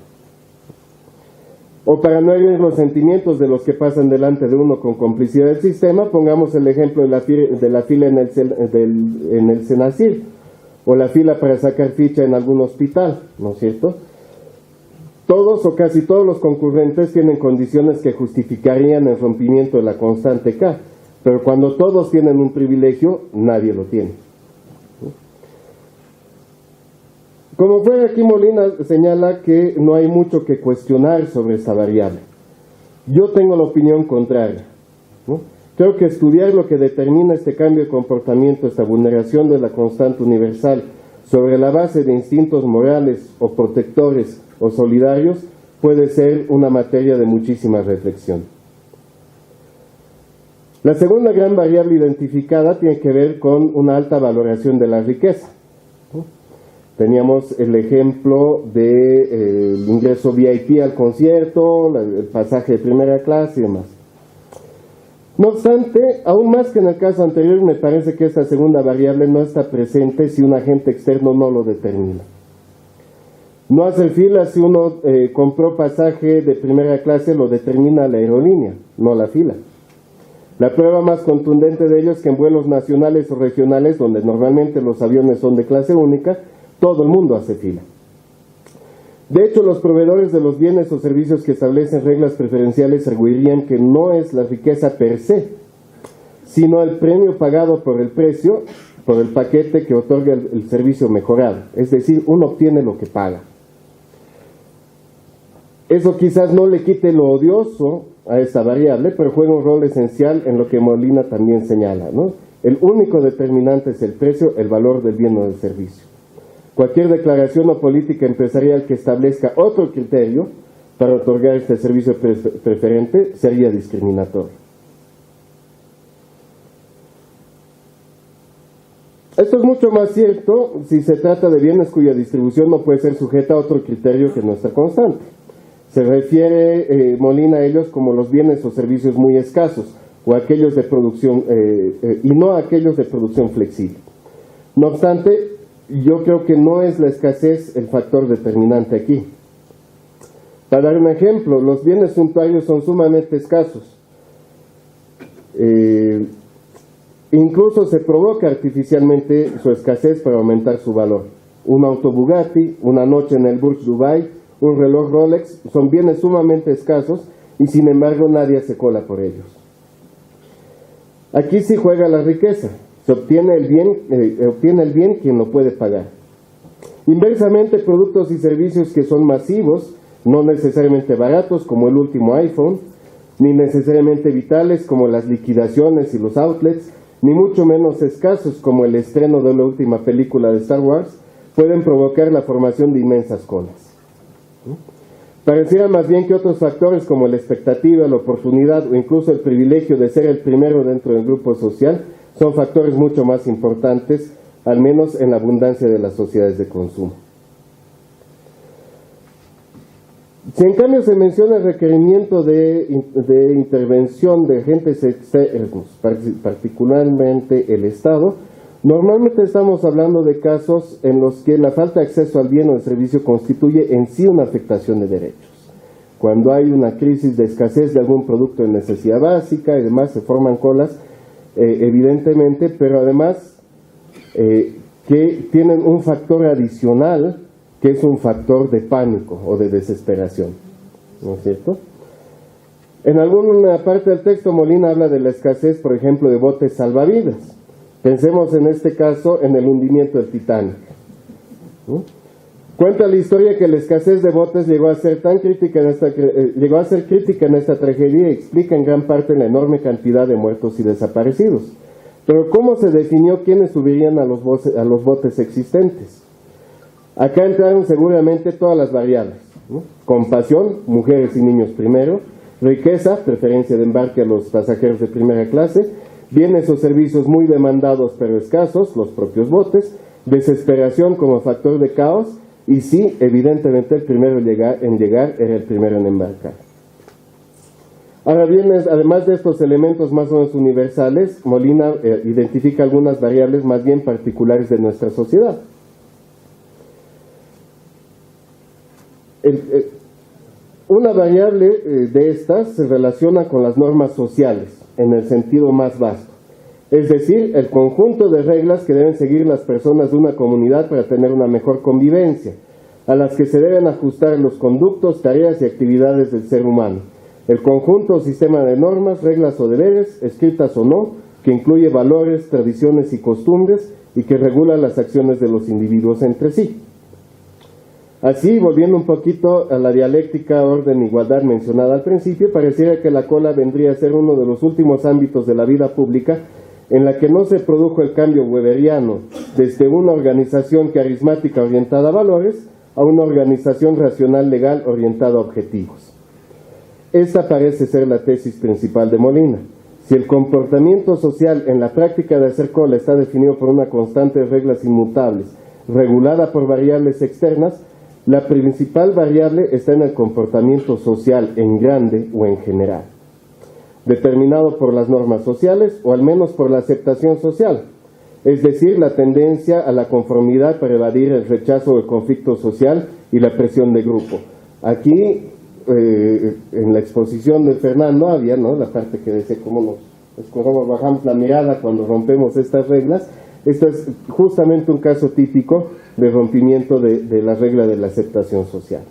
O para no herir los sentimientos de los que pasan delante de uno con complicidad del sistema, pongamos el ejemplo de la fila en el Senacir, o la fila para sacar ficha en algún hospital, ¿no es cierto? Todos o casi todos los concurrentes tienen condiciones que justificarían el rompimiento de la constante K, pero cuando todos tienen un privilegio, nadie lo tiene. Como fue aquí, Molina señala que no hay mucho que cuestionar sobre esta variable. Yo tengo la opinión contraria, ¿no? Creo que estudiar lo que determina este cambio de comportamiento, esta vulneración de la constante universal, sobre la base de instintos morales o protectores o solidarios, puede ser una materia de muchísima reflexión. La segunda gran variable identificada tiene que ver con una alta valoración de la riqueza, ¿no? Teníamos el ejemplo del ingreso VIP al concierto, el pasaje de primera clase y demás. No obstante, aún más que en el caso anterior, me parece que esta segunda variable no está presente si un agente externo no lo determina. No hacer fila si uno compró pasaje de primera clase, lo determina la aerolínea, no la fila. La prueba más contundente de ello es que en vuelos nacionales o regionales, donde normalmente los aviones son de clase única, todo el mundo hace fila. De hecho, los proveedores de los bienes o servicios que establecen reglas preferenciales arguirían que no es la riqueza per se, sino el premio pagado por el precio, por el paquete que otorga el servicio mejorado. Es decir, uno obtiene lo que paga. Eso quizás no le quite lo odioso a esta variable, pero juega un rol esencial en lo que Molina también señala, ¿no? El único determinante es el precio, el valor del bien o del servicio. Cualquier declaración o política empresarial que establezca otro criterio para otorgar este servicio preferente sería discriminatorio. Esto es mucho más cierto si se trata de bienes cuya distribución no puede ser sujeta a otro criterio que nuestra constante. Se refiere Molina a ellos como los bienes o servicios muy escasos o aquellos de producción y no aquellos de producción flexible. No obstante, yo creo que no es la escasez el factor determinante aquí. Para dar un ejemplo, los bienes suntuarios son sumamente escasos. Incluso se provoca artificialmente su escasez para aumentar su valor. Un auto Bugatti, una noche en el Burj Dubai, un reloj Rolex, son bienes sumamente escasos y sin embargo nadie se cola por ellos. Aquí sí juega la riqueza. Se obtiene el bien quien lo puede pagar. Inversamente, productos y servicios que son masivos, no necesariamente baratos como el último iPhone, ni necesariamente vitales como las liquidaciones y los outlets, ni mucho menos escasos como el estreno de la última película de Star Wars, pueden provocar la formación de inmensas colas. Pareciera más bien que otros factores como la expectativa, la oportunidad o incluso el privilegio de ser el primero dentro del grupo social son factores mucho más importantes, al menos en la abundancia de las sociedades de consumo. Si en cambio se menciona el requerimiento de intervención de agentes externos, particularmente el Estado, normalmente estamos hablando de casos en los que la falta de acceso al bien o al servicio constituye en sí una afectación de derechos. Cuando hay una crisis de escasez de algún producto de necesidad básica y demás, se forman colas, evidentemente, pero además que tienen un factor adicional, que es un factor de pánico o de desesperación, ¿no es cierto? En alguna parte del texto Molina habla de la escasez, por ejemplo, de botes salvavidas. Pensemos en este caso en el hundimiento del Titanic, ¿no? Cuenta la historia que la escasez de botes llegó a ser crítica en esta tragedia y explica en gran parte la enorme cantidad de muertos y desaparecidos. Pero ¿cómo se definió quiénes subirían a los botes existentes? Acá entraron seguramente todas las variables, ¿no? Compasión, mujeres y niños primero; riqueza, preferencia de embarque a los pasajeros de primera clase; bienes o servicios muy demandados pero escasos, los propios botes; desesperación como factor de caos; y sí, evidentemente el primero en llegar era el primero en embarcar. Ahora bien, además de estos elementos más o menos universales, Molina identifica algunas variables más bien particulares de nuestra sociedad. Una variable de estas se relaciona con las normas sociales, en el sentido más vasto. Es decir, el conjunto de reglas que deben seguir las personas de una comunidad para tener una mejor convivencia, a las que se deben ajustar los conductos, tareas y actividades del ser humano. El conjunto o sistema de normas, reglas o deberes, escritas o no, que incluye valores, tradiciones y costumbres y que regula las acciones de los individuos entre sí. Así, volviendo un poquito a la dialéctica orden-igualdad mencionada al principio, pareciera que la cola vendría a ser uno de los últimos ámbitos de la vida pública en la que no se produjo el cambio weberiano desde una organización carismática orientada a valores a una organización racional legal orientada a objetivos. Esta parece ser la tesis principal de Molina. Si el comportamiento social en la práctica de hacer cola está definido por una constante de reglas inmutables, regulada por variables externas, la principal variable está en el comportamiento social en grande o en general, determinado por las normas sociales o al menos por la aceptación social, es decir, la tendencia a la conformidad para evadir el rechazo o el conflicto social y la presión de grupo. Aquí, en la exposición de Fernando había, ¿no?, la parte que decía cómo bajamos la mirada cuando rompemos estas reglas. Esto es justamente un caso típico de rompimiento de la regla de la aceptación social.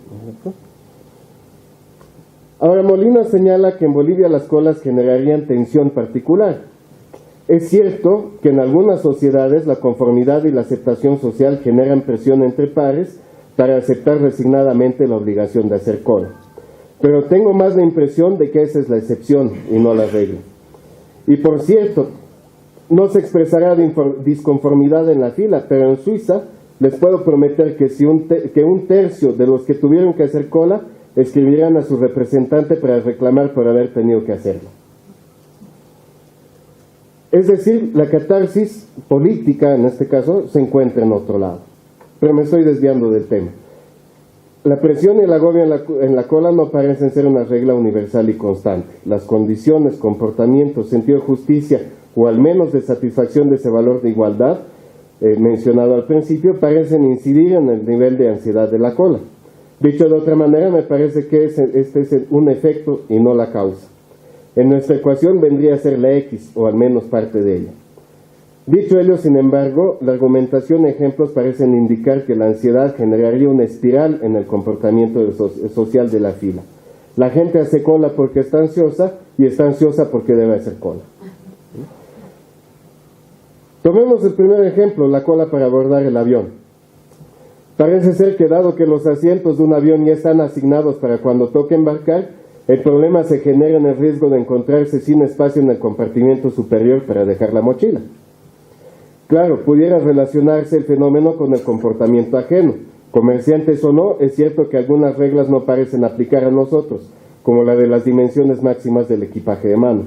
Ahora, Molina señala que en Bolivia las colas generarían tensión particular. Es cierto que en algunas sociedades la conformidad y la aceptación social generan presión entre pares para aceptar resignadamente la obligación de hacer cola. Pero tengo más la impresión de que esa es la excepción y no la regla. Y por cierto, no se expresará disconformidad en la fila, pero en Suiza les puedo prometer que un tercio de los que tuvieron que hacer cola escribirán a su representante para reclamar por haber tenido que hacerlo. Es decir, la catarsis política, en este caso, se encuentra en otro lado. Pero me estoy desviando del tema. La presión y el agobio en la cola no parecen ser una regla universal y constante. Las condiciones, comportamientos, sentido de justicia o al menos de satisfacción de ese valor de igualdad mencionado al principio parecen incidir en el nivel de ansiedad de la cola. Dicho de otra manera, me parece que este es un efecto y no la causa. En nuestra ecuación vendría a ser la X, o al menos parte de ella. Dicho ello, sin embargo, la argumentación y ejemplos parecen indicar que la ansiedad generaría una espiral en el comportamiento social de la fila. La gente hace cola porque está ansiosa y está ansiosa porque debe hacer cola. Tomemos el primer ejemplo, la cola para abordar el avión. Parece ser que dado que los asientos de un avión ya están asignados para cuando toque embarcar, el problema se genera en el riesgo de encontrarse sin espacio en el compartimiento superior para dejar la mochila. Claro, pudiera relacionarse el fenómeno con el comportamiento ajeno. Comerciantes o no, es cierto que algunas reglas no parecen aplicar a nosotros, como la de las dimensiones máximas del equipaje de mano.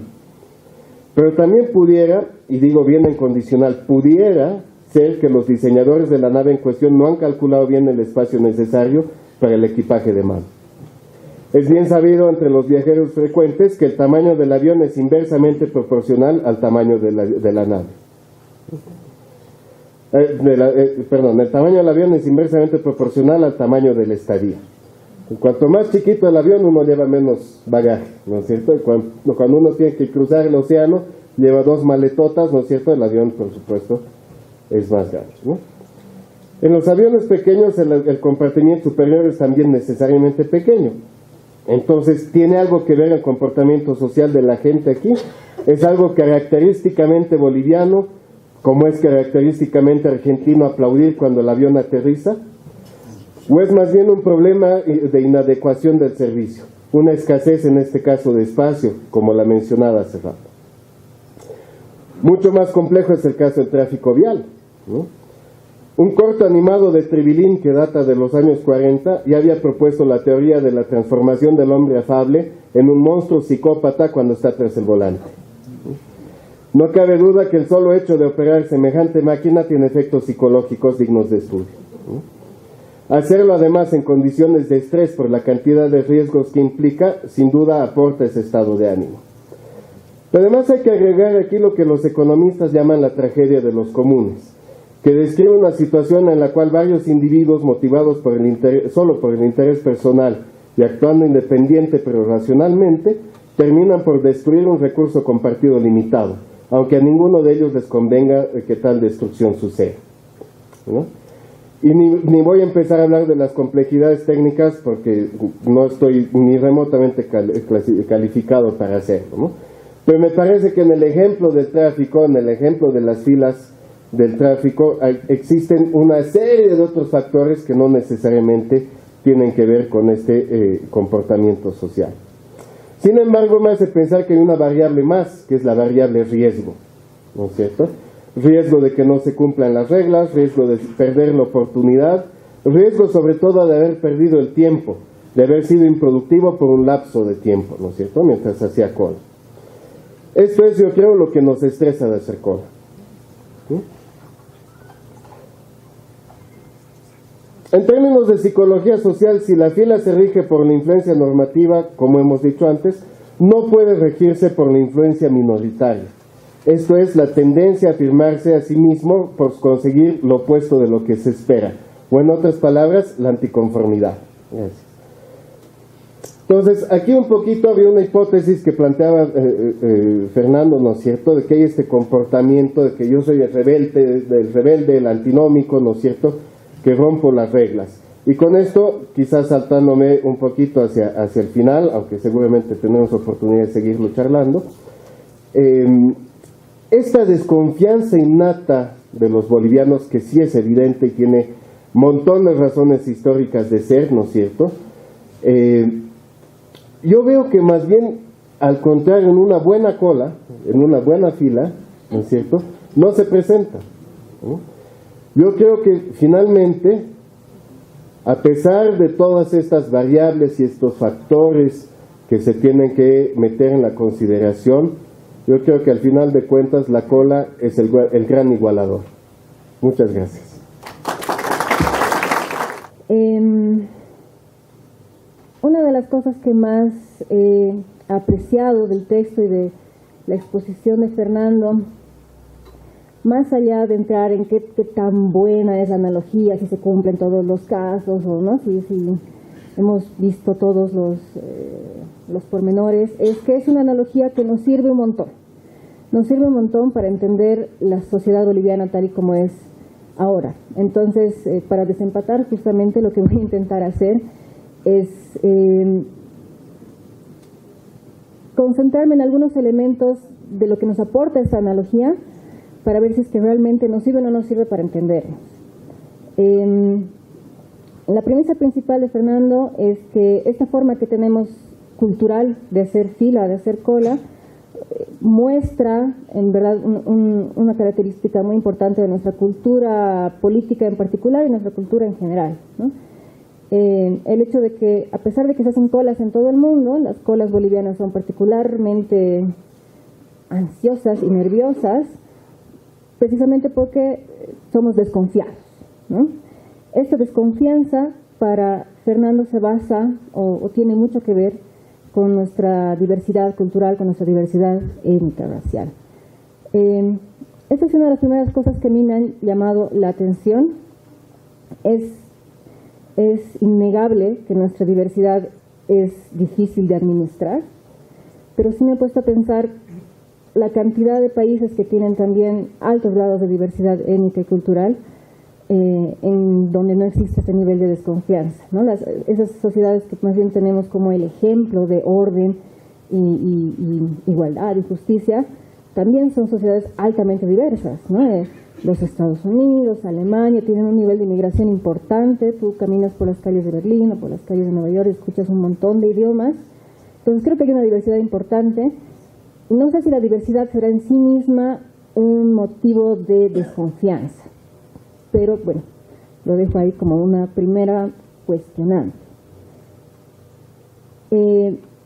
Pero también pudiera, y digo bien en condicional, pudiera ser que los diseñadores de la nave en cuestión no han calculado bien el espacio necesario para el equipaje de mano. Es bien sabido entre los viajeros frecuentes que el tamaño del avión es inversamente proporcional al tamaño de la nave. El tamaño del avión es inversamente proporcional al tamaño de la estadía. Cuanto más chiquito el avión, uno lleva menos bagaje, ¿no es cierto? Cuando uno tiene que cruzar el océano, lleva 2 maletotas, ¿no es cierto? El avión, por supuesto, es más grande, ¿no? En los aviones pequeños, el compartimiento superior es también necesariamente pequeño. Entonces, ¿tiene algo que ver el comportamiento social de la gente aquí? ¿Es algo característicamente boliviano, como es característicamente argentino aplaudir cuando el avión aterriza? ¿O es más bien un problema de inadecuación del servicio? Una escasez, en este caso, de espacio, como la mencionada hace rato. Mucho más complejo es el caso del tráfico vial, ¿no? Un corto animado de Tribilín, que data de los años 40, ya había propuesto la teoría de la transformación del hombre afable en un monstruo psicópata cuando está tras el volante. No cabe duda que el solo hecho de operar semejante máquina tiene efectos psicológicos dignos de estudio. Hacerlo además en condiciones de estrés por la cantidad de riesgos que implica, sin duda aporta ese estado de ánimo. Pero además hay que agregar aquí lo que los economistas llaman la tragedia de los comunes, que describe una situación en la cual varios individuos motivados solo por el interés personal y actuando independiente pero racionalmente, terminan por destruir un recurso compartido limitado, aunque a ninguno de ellos les convenga que tal destrucción suceda, ¿no? Y ni voy a empezar a hablar de las complejidades técnicas porque no estoy ni remotamente calificado para hacerlo, ¿no? Pero me parece que en el ejemplo del tráfico, en el ejemplo de las filas del tráfico, existen una serie de otros factores que no necesariamente tienen que ver con este comportamiento social. Sin embargo, me hace pensar que hay una variable más, que es la variable riesgo, ¿no es cierto? Riesgo de que no se cumplan las reglas, riesgo de perder la oportunidad, riesgo sobre todo de haber perdido el tiempo, de haber sido improductivo por un lapso de tiempo, ¿no es cierto?, mientras hacía cola. Esto es, yo creo, lo que nos estresa de hacer cola. ¿Sí? En términos de psicología social, si la fila se rige por la influencia normativa, como hemos dicho antes, no puede regirse por la influencia minoritaria. Esto es la tendencia a afirmarse a sí mismo por conseguir lo opuesto de lo que se espera, o en otras palabras, la anticonformidad. Gracias. Entonces, aquí un poquito había una hipótesis que planteaba Fernando, ¿no es cierto?, de que hay este comportamiento de que yo soy el rebelde, el antinómico, ¿no es cierto?, que rompo las reglas. Y con esto, quizás saltándome un poquito hacia el final, aunque seguramente tenemos oportunidad de seguirlo charlando, esta desconfianza innata de los bolivianos, que sí es evidente y tiene montones de razones históricas de ser, ¿no es cierto?, yo veo que más bien, al contrario, en una buena cola, en una buena fila, ¿no es cierto?, no se presenta, ¿no? Yo creo que finalmente, a pesar de todas estas variables y estos factores que se tienen que meter en la consideración, yo creo que al final de cuentas la cola es el gran igualador. Muchas gracias. Una de las cosas que más he apreciado del texto y de la exposición de Fernando, más allá de entrar en qué tan buena es la analogía, si se cumplen todos los casos o no, si hemos visto todos los pormenores, es que es una analogía que nos sirve un montón. Nos sirve un montón para entender la sociedad boliviana tal y como es ahora. Entonces, para desempatar, justamente lo que voy a intentar hacer es concentrarme en algunos elementos de lo que nos aporta esta analogía para ver si es que realmente nos sirve o no nos sirve para entendernos. La premisa principal de Fernando es que esta forma que tenemos cultural de hacer fila, de hacer cola, muestra en verdad una característica muy importante de nuestra cultura política en particular y nuestra cultura en general, ¿no? El hecho de que, a pesar de que se hacen colas en todo el mundo, las colas bolivianas son particularmente ansiosas y nerviosas, precisamente porque somos desconfiados, ¿no? Esta desconfianza para Fernando se basa o tiene mucho que ver con nuestra diversidad cultural, con nuestra diversidad étnica, racial. Esta es una de las primeras cosas que a mí me han llamado la atención. Es innegable que nuestra diversidad es difícil de administrar, pero sí me he puesto a pensar la cantidad de países que tienen también altos grados de diversidad étnica y cultural, en donde no existe ese nivel de desconfianza, ¿no? Esas sociedades que más bien tenemos como el ejemplo de orden y igualdad y justicia, también son sociedades altamente diversas, ¿no? Los Estados Unidos, Alemania, tienen un nivel de inmigración importante. Tú caminas por las calles de Berlín o por las calles de Nueva York y escuchas un montón de idiomas. Entonces creo que hay una diversidad importante. No sé si la diversidad será en sí misma un motivo de desconfianza, pero bueno, lo dejo ahí como una primera cuestionante.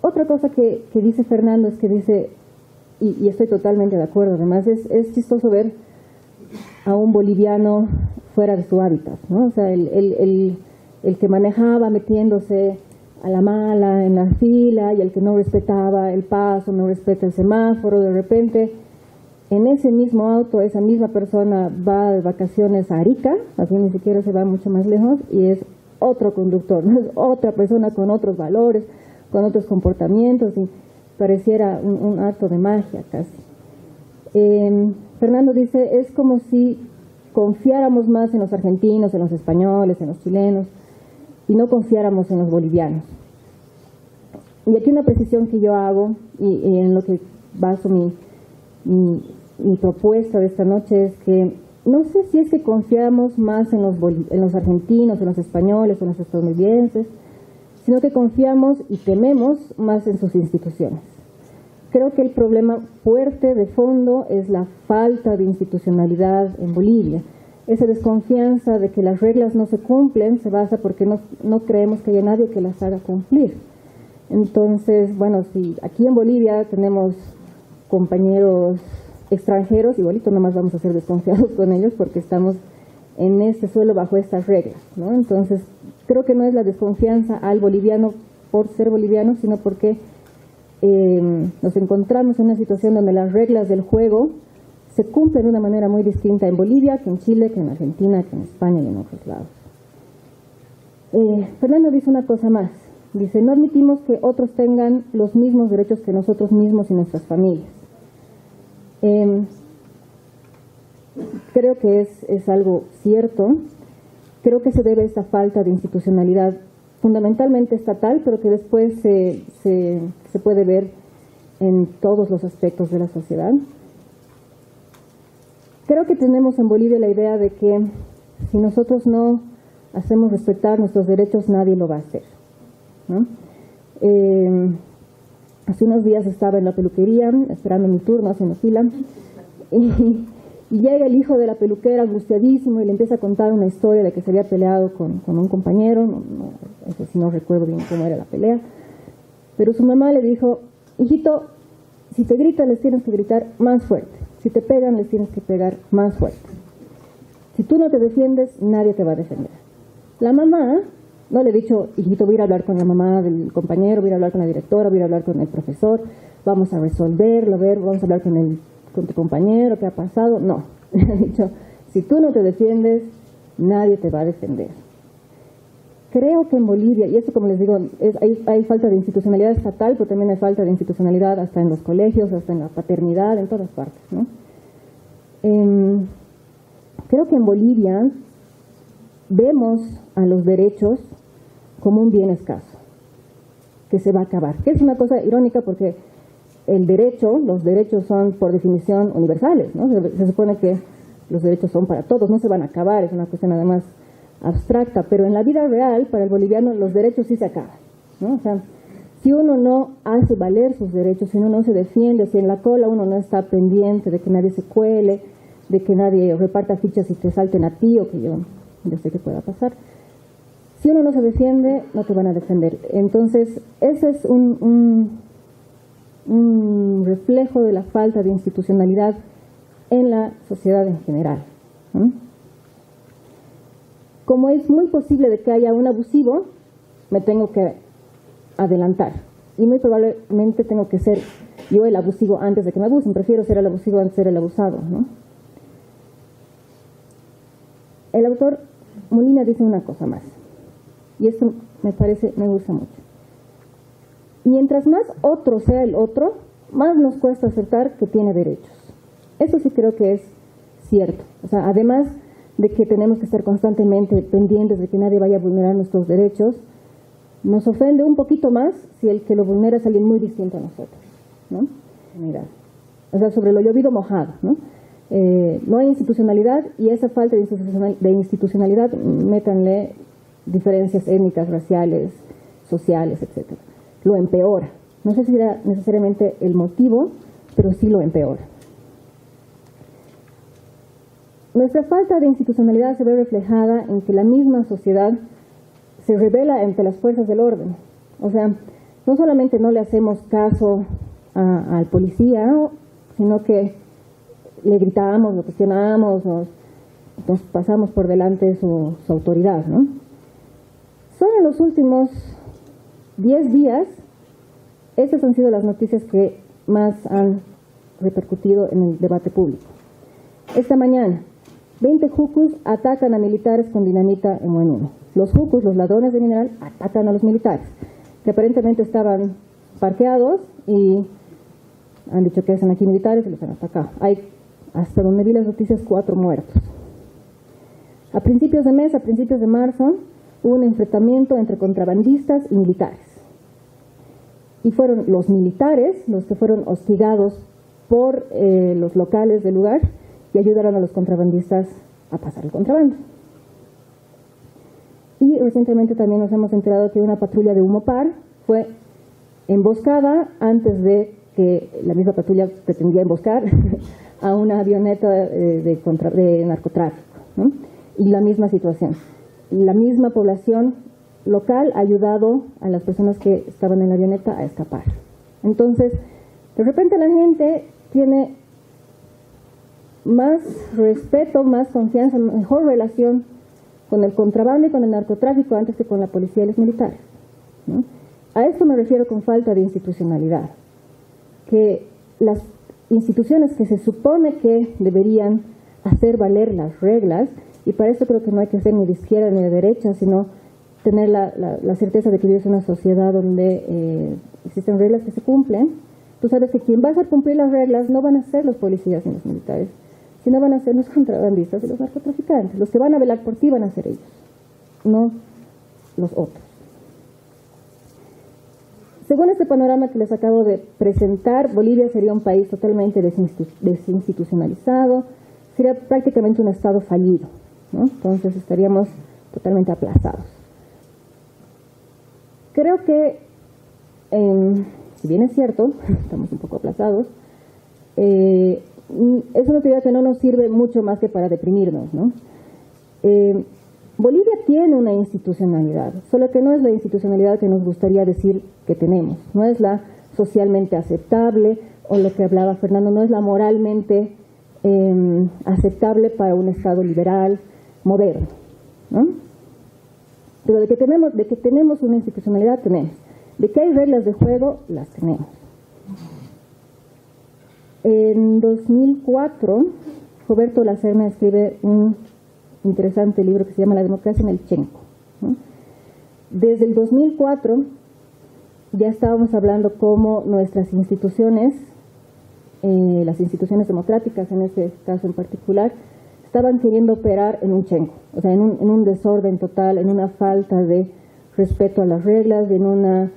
Otra cosa que dice Fernando es que dice, y estoy totalmente de acuerdo, además es chistoso ver a un boliviano fuera de su hábitat, ¿no? O sea, el que manejaba metiéndose a la mala en la fila y el que no respetaba el paso, no respeta el semáforo, de repente en ese mismo auto, esa misma persona va de vacaciones a Arica, así ni siquiera se va mucho más lejos, y es otro conductor, ¿no? Es otra persona con otros valores, con otros comportamientos, y pareciera un acto de magia casi. Fernando dice, es como si confiáramos más en los argentinos, en los españoles, en los chilenos, y no confiáramos en los bolivianos. Y aquí una precisión que yo hago, y en lo que baso mi propuesta de esta noche, es que no sé si es que confiamos más en los argentinos, en los españoles, en los estadounidenses, sino que confiamos y tememos más en sus instituciones. Creo que el problema fuerte de fondo es la falta de institucionalidad en Bolivia. Esa desconfianza de que las reglas no se cumplen se basa porque no creemos que haya nadie que las haga cumplir. Entonces, bueno, si aquí en Bolivia tenemos compañeros extranjeros, igualito nomás vamos a ser desconfiados con ellos porque estamos en este suelo bajo estas reglas, ¿no? Entonces, creo que no es la desconfianza al boliviano por ser boliviano, sino porque nos encontramos en una situación donde las reglas del juego se cumplen de una manera muy distinta en Bolivia que en Chile, que en Argentina, que en España y en otros lados. Fernando dice una cosa más. Dice, no admitimos que otros tengan los mismos derechos que nosotros mismos y nuestras familias. Creo que es algo cierto. Creo que se debe a esta falta de institucionalidad fundamentalmente estatal, pero que después se puede ver en todos los aspectos de la sociedad. Creo que tenemos en Bolivia la idea de que si nosotros no hacemos respetar nuestros derechos, nadie lo va a hacer, ¿no? Hace unos días estaba en la peluquería esperando mi turno, haciendo fila, y llega el hijo de la peluquera angustiadísimo y le empieza a contar una historia de que se había peleado con un compañero, eso sí no recuerdo bien cómo era la pelea, pero su mamá le dijo, hijito, si te gritan les tienes que gritar más fuerte, si te pegan les tienes que pegar más fuerte, si tú no te defiendes nadie te va a defender. La mamá no le he dicho, hijito, voy a ir a hablar con la mamá del compañero, voy a ir a hablar con la directora, voy a ir a hablar con el profesor, vamos a resolverlo, a ver, vamos a hablar con tu compañero, ¿qué ha pasado? No, le he dicho, si tú no te defiendes, nadie te va a defender. Creo que en Bolivia, y esto como les digo, hay falta de institucionalidad estatal, pero también hay falta de institucionalidad hasta en los colegios, hasta en la paternidad, en todas partes, ¿no? Creo que en Bolivia vemos a los derechos como un bien escaso, que se va a acabar, que es una cosa irónica porque los derechos son por definición universales, ¿no? Se supone que los derechos son para todos, no se van a acabar, es una cuestión además abstracta, pero en la vida real, para el boliviano, los derechos sí se acaban, ¿no? O sea, si uno no hace valer sus derechos, si uno no se defiende, si en la cola uno no está pendiente de que nadie se cuele, de que nadie reparta fichas y te salten a ti, o que yo sé que pueda pasar, si uno no se defiende, no te van a defender. Entonces, ese es un reflejo de la falta de institucionalidad en la sociedad en general, ¿no? Como es muy posible de que haya un abusivo, me tengo que adelantar. Y muy probablemente tengo que ser yo el abusivo antes de que me abusen. Prefiero ser el abusivo antes de ser el abusado, ¿no? El autor Molina dice una cosa más. Y esto me gusta mucho. Mientras más otro sea el otro, más nos cuesta aceptar que tiene derechos. Eso sí creo que es cierto. O sea, además de que tenemos que estar constantemente pendientes de que nadie vaya a vulnerar nuestros derechos, nos ofende un poquito más si el que lo vulnera es alguien muy distinto a nosotros, ¿no? Mira, o sea, sobre lo llovido mojado, ¿no? No hay institucionalidad, y esa falta de institucionalidad, métanle diferencias étnicas, raciales, sociales, etc. Lo empeora. No sé si era necesariamente el motivo, pero sí lo empeora. Nuestra falta de institucionalidad se ve reflejada en que la misma sociedad se revela ante las fuerzas del orden. O sea, no solamente no le hacemos caso al policía, sino que le gritamos, lo cuestionamos, nos pasamos por delante su autoridad, ¿no? Solo en los últimos 10 días, estas han sido las noticias que más han repercutido en el debate público. Esta mañana, 20 jucus atacan a militares con dinamita en Huenuno. Los jucus, los ladrones de mineral, atacan a los militares, que aparentemente estaban parqueados y han dicho que están aquí militares y los han atacado. Hay, hasta donde vi las noticias, 4 muertos. A principios de mes, a principios de marzo, hubo un enfrentamiento entre contrabandistas y militares. Y fueron los militares los que fueron hostigados por los locales del lugar y ayudaron a los contrabandistas a pasar el contrabando. Y recientemente también nos hemos enterado que una patrulla de Humopar fue emboscada antes de que la misma patrulla pretendía emboscar a una avioneta de narcotráfico, ¿no? Y la misma situación. La misma población local ha ayudado a las personas que estaban en la avioneta a escapar. Entonces, de repente la gente tiene más respeto, más confianza, mejor relación con el contrabando y con el narcotráfico antes que con la policía y los militares, ¿no? A esto me refiero con falta de institucionalidad, que las instituciones que se supone que deberían hacer valer las reglas, y para esto creo que no hay que ser ni de izquierda ni de derecha, sino tener la certeza de que vives en una sociedad donde existen reglas que se cumplen. Tú sabes que quien va a hacer cumplir las reglas no van a ser los policías ni los militares, sino van a ser los contrabandistas y los narcotraficantes. Los que van a velar por ti van a ser ellos, no los otros. Según este panorama que les acabo de presentar, Bolivia sería un país totalmente desinstitucionalizado, sería prácticamente un estado fallido, ¿no? Entonces estaríamos totalmente aplazados. Creo que, si bien es cierto, estamos un poco aplazados, es una teoría que no nos sirve mucho más que para deprimirnos, ¿no? Bolivia tiene una institucionalidad, solo que no es la institucionalidad que nos gustaría decir que tenemos. No es la socialmente aceptable, o lo que hablaba Fernando, no es la moralmente aceptable para un Estado liberal, moderno, ¿no? Pero de que tenemos una institucionalidad, tenemos. De que hay reglas de juego, las tenemos. En 2004, Roberto Lacerna escribe un interesante libro que se llama La democracia en el Chenco, ¿no? Desde el 2004 ya estábamos hablando cómo nuestras instituciones, las instituciones democráticas en este caso en particular, estaban queriendo operar en un chenco, o sea, en un desorden total, en una falta de respeto a las reglas, en una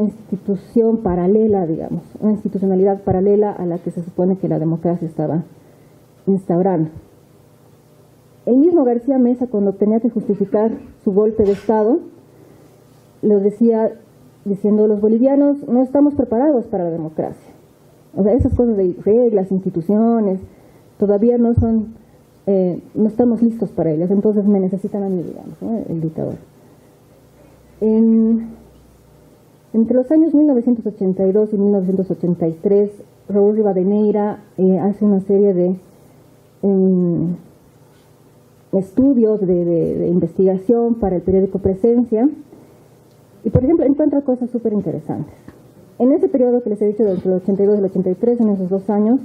institución paralela, digamos, una institucionalidad paralela a la que se supone que la democracia estaba instaurando. El mismo García Meza, cuando tenía que justificar su golpe de Estado, lo decía diciendo: los bolivianos no estamos preparados para la democracia. O sea, esas cosas de reglas, instituciones, todavía no estamos listos para ellas, entonces me necesitan a mí, digamos, ¿no? El dictador. Entre los años 1982 y 1983, Raúl Rivadeneira hace una serie de estudios de investigación para el periódico Presencia, Y, por ejemplo, encuentra cosas súper interesantes. En ese periodo que les he dicho, entre el 82 y el 83, en esos 2 años,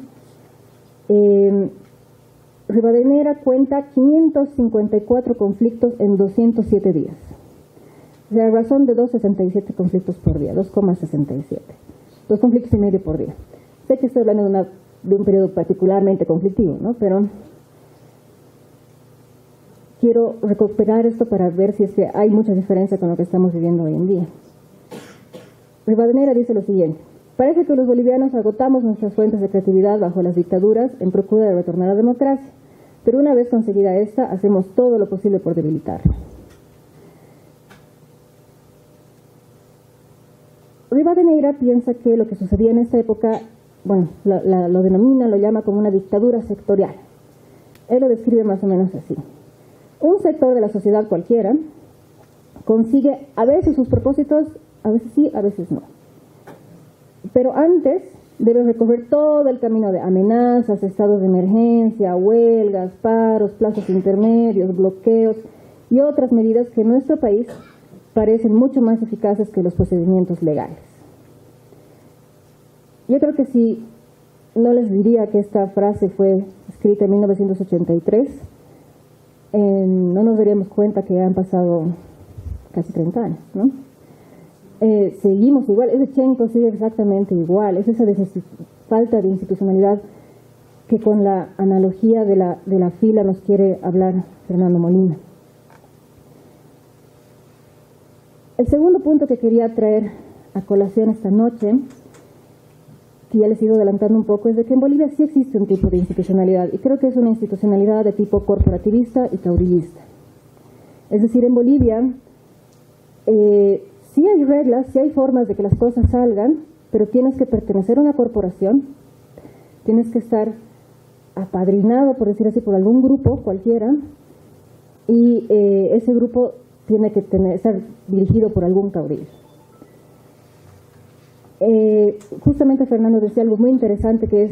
Rivadeneira cuenta 554 conflictos en 207 días. O sea, a razón de 2,67 conflictos por día, 2,67. 2 conflictos y medio por día. Sé que estoy hablando de un periodo particularmente conflictivo, ¿no? Pero quiero recuperar esto para ver si es que hay mucha diferencia con lo que estamos viviendo hoy en día. Rivadeneira dice lo siguiente: parece que los bolivianos agotamos nuestras fuentes de creatividad bajo las dictaduras en procura de retornar a la democracia, pero una vez conseguida esta, hacemos todo lo posible por debilitarla. Rivadeneira piensa que lo que sucedía en esta época, bueno, lo denomina, lo llama como una dictadura sectorial. Él lo describe más o menos así: un sector de la sociedad cualquiera consigue a veces sus propósitos, a veces sí, a veces no. Pero antes debe recorrer todo el camino de amenazas, estados de emergencia, huelgas, paros, plazos intermedios, bloqueos y otras medidas que en nuestro país parecen mucho más eficaces que los procedimientos legales. Yo creo que si no les diría que esta frase fue escrita en 1983, no nos daríamos cuenta que han pasado casi 30 años, ¿no? Seguimos igual, ese Chenco sigue exactamente igual, es esa falta de institucionalidad que con la analogía de la fila nos quiere hablar Fernando Molina. El segundo punto que quería traer a colación esta noche, que ya les he ido adelantando un poco, es de que en Bolivia sí existe un tipo de institucionalidad, y creo que es una institucionalidad de tipo corporativista y caudillista. Es decir, en Bolivia sí hay reglas, sí hay formas de que las cosas salgan, pero tienes que pertenecer a una corporación, tienes que estar apadrinado, por decir así, por algún grupo cualquiera, y ese grupo tiene que estar dirigido por algún caudillo. Justamente Fernando decía algo muy interesante, que es: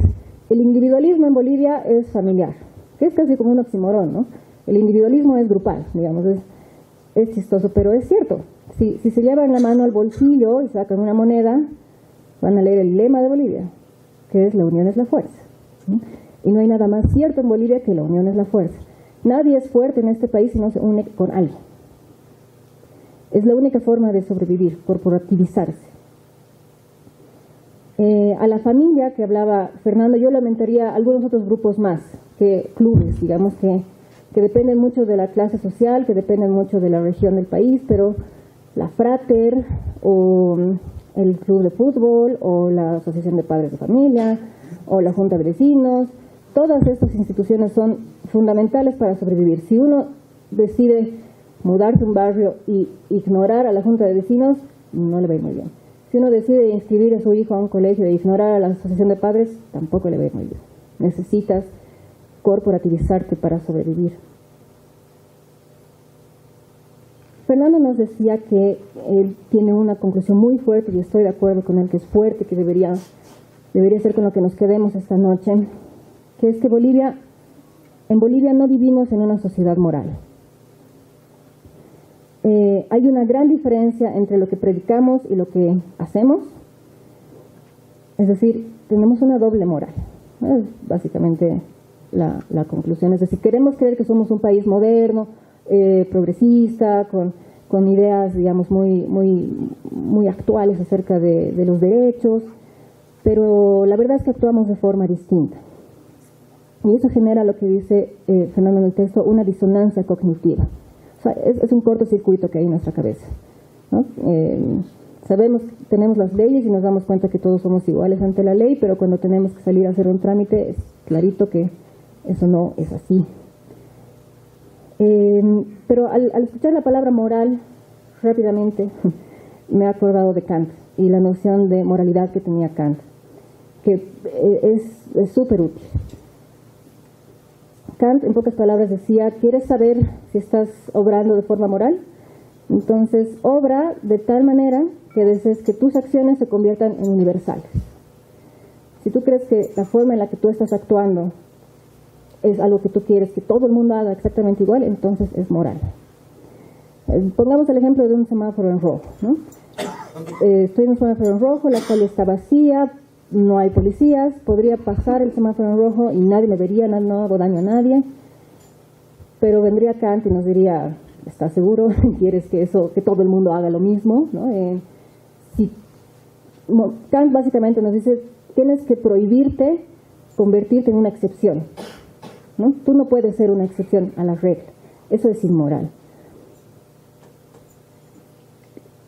el individualismo en Bolivia es familiar, que es casi como un oxímoron, ¿no? El individualismo es grupal, digamos, es chistoso, pero es cierto. Si se llevan la mano al bolsillo y sacan una moneda, van a leer el lema de Bolivia, que es: la unión es la fuerza, ¿no? Y no hay nada más cierto en Bolivia que la unión es la fuerza. Nadie es fuerte en este país si no se une con alguien. Es la única forma de sobrevivir, corporativizarse. A la familia que hablaba Fernando, yo lamentaría algunos otros grupos más, que clubes, digamos, que dependen mucho de la clase social, que dependen mucho de la región del país, pero la Frater, o el club de fútbol, o la asociación de padres de familia, o la junta de vecinos, todas estas instituciones son fundamentales para sobrevivir. Si uno decide mudarse a un barrio y ignorar a la junta de vecinos, no le va a ir muy bien. Si uno decide inscribir a su hijo a un colegio e ignorar a la asociación de padres, tampoco le va a ir muy bien. Necesitas corporativizarte para sobrevivir. Fernando nos decía que él tiene una conclusión muy fuerte, y estoy de acuerdo con él, que es fuerte, que debería ser con lo que nos quedemos esta noche, que es que en Bolivia no vivimos en una sociedad moral. Hay una gran diferencia entre lo que predicamos y lo que hacemos. Es decir, tenemos una doble moral. Es básicamente la conclusión. Es decir, queremos creer que somos un país moderno, progresista, con ideas, digamos, muy actuales acerca de los derechos, pero la verdad es que actuamos de forma distinta. Y eso genera lo que dice Fernando en el texto, una disonancia cognitiva. O sea, es un cortocircuito que hay en nuestra cabeza, ¿no? Sabemos, tenemos las leyes y nos damos cuenta que todos somos iguales ante la ley, pero cuando tenemos que salir a hacer un trámite es clarito que eso no es así. Pero al escuchar la palabra moral, rápidamente me he acordado de Kant y la noción de moralidad que tenía Kant, que es súper útil. Kant, en pocas palabras, decía: ¿quieres saber si estás obrando de forma moral? Entonces, obra de tal manera que desees que tus acciones se conviertan en universales. Si tú crees que la forma en la que tú estás actuando es algo que tú quieres que todo el mundo haga exactamente igual, entonces es moral. Pongamos el ejemplo de un semáforo en rojo, ¿no? Estoy en un semáforo en rojo, la calle está vacía, no hay policías, podría pasar el semáforo en rojo y nadie me vería, no hago daño a nadie, pero vendría Kant y nos diría, ¿estás seguro? ¿Quieres que todo el mundo haga lo mismo? ¿No? Kant básicamente nos dice, tienes que prohibirte convertirte en una excepción, ¿no? Tú no puedes ser una excepción a la regla, eso es inmoral.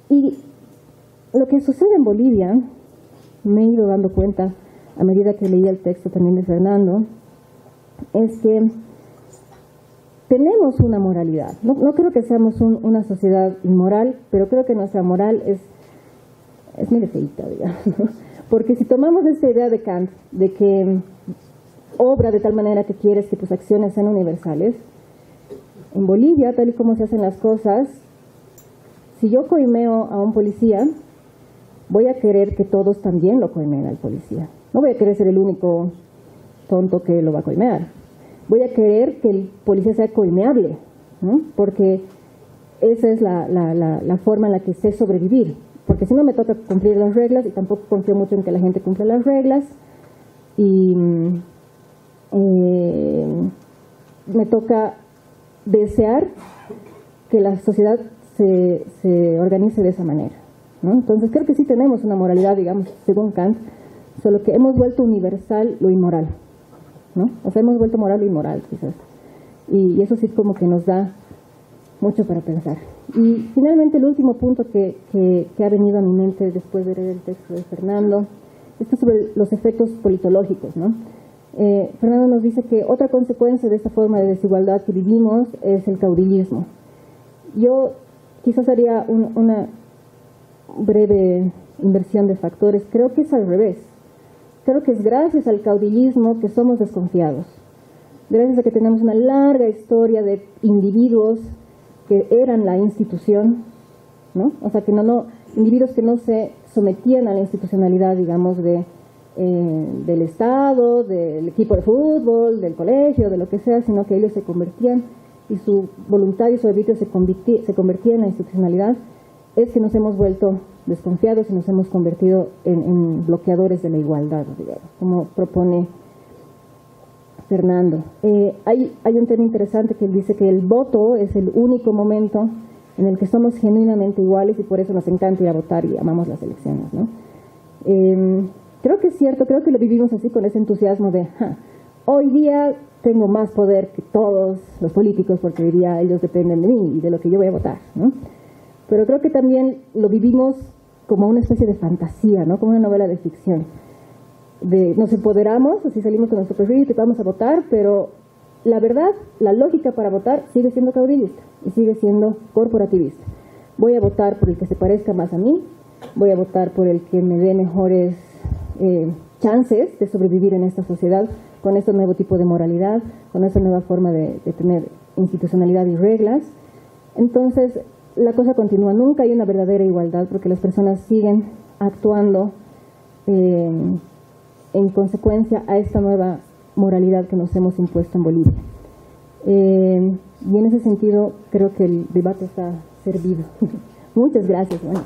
Y lo que sucede en Bolivia, me he ido dando cuenta a medida que leía el texto también de Fernando, es que tenemos una moralidad. No creo que seamos una sociedad inmoral, pero creo que nuestra moral es medio feita, digamos, ¿no? Porque si tomamos esta idea de Kant, de que obra de tal manera que quieres que tus acciones sean universales, en Bolivia, tal y como se hacen las cosas, si yo coimeo a un policía, voy a querer que todos también lo coimeen al policía. No voy a querer ser el único tonto que lo va a coimear. Voy a querer que el policía sea coimeable, ¿no? Porque esa es la forma en la que sé sobrevivir. Porque si no me toca cumplir las reglas, y tampoco confío mucho en que la gente cumpla las reglas, y me toca desear que la sociedad se organice de esa manera, ¿no? Entonces creo que sí tenemos una moralidad, digamos, según Kant, solo que hemos vuelto universal lo inmoral, ¿no? O sea, hemos vuelto moral lo inmoral, quizás. Y eso sí como que nos da mucho para pensar. Y finalmente el último punto que ha venido a mi mente después de leer el texto de Fernando, esto sobre los efectos politológicos, ¿no? Fernando nos dice que otra consecuencia de esta forma de desigualdad que vivimos es el caudillismo. Yo quizás haría una breve inversión de factores. Creo que es al revés. Creo que es gracias al caudillismo que somos desconfiados. Gracias a que tenemos una larga historia de individuos que eran la institución, ¿no? O sea, que individuos que no se sometían a la institucionalidad, digamos, del Estado, del equipo de fútbol, del colegio, de lo que sea, sino que ellos se convertían y su voluntad y su arbitrio se convertía en la institucionalidad. Es que nos hemos vuelto desconfiados y nos hemos convertido en bloqueadores de la igualdad, digamos, como propone Fernando. Hay un tema interesante que él dice que el voto es el único momento en el que somos genuinamente iguales y por eso nos encanta ir a votar y amamos las elecciones, ¿no? Creo que es cierto, creo que lo vivimos así con ese entusiasmo de hoy día tengo más poder que todos los políticos porque hoy día ellos dependen de mí y de lo que yo voy a votar, ¿no? Pero creo que también lo vivimos como una especie de fantasía, ¿no? Como una novela de ficción. Nos empoderamos, así salimos con nuestro perrito y vamos a votar, pero la verdad, la lógica para votar sigue siendo caudillista y sigue siendo corporativista. Voy a votar por el que se parezca más a mí, voy a votar por el que me dé mejores chances de sobrevivir en esta sociedad con este nuevo tipo de moralidad, con esta nueva forma de tener institucionalidad y reglas. Entonces, la cosa continúa, nunca hay una verdadera igualdad porque las personas siguen actuando en consecuencia a esta nueva moralidad que nos hemos impuesto en Bolivia. Y en ese sentido creo que el debate está servido. Muchas gracias. Bueno.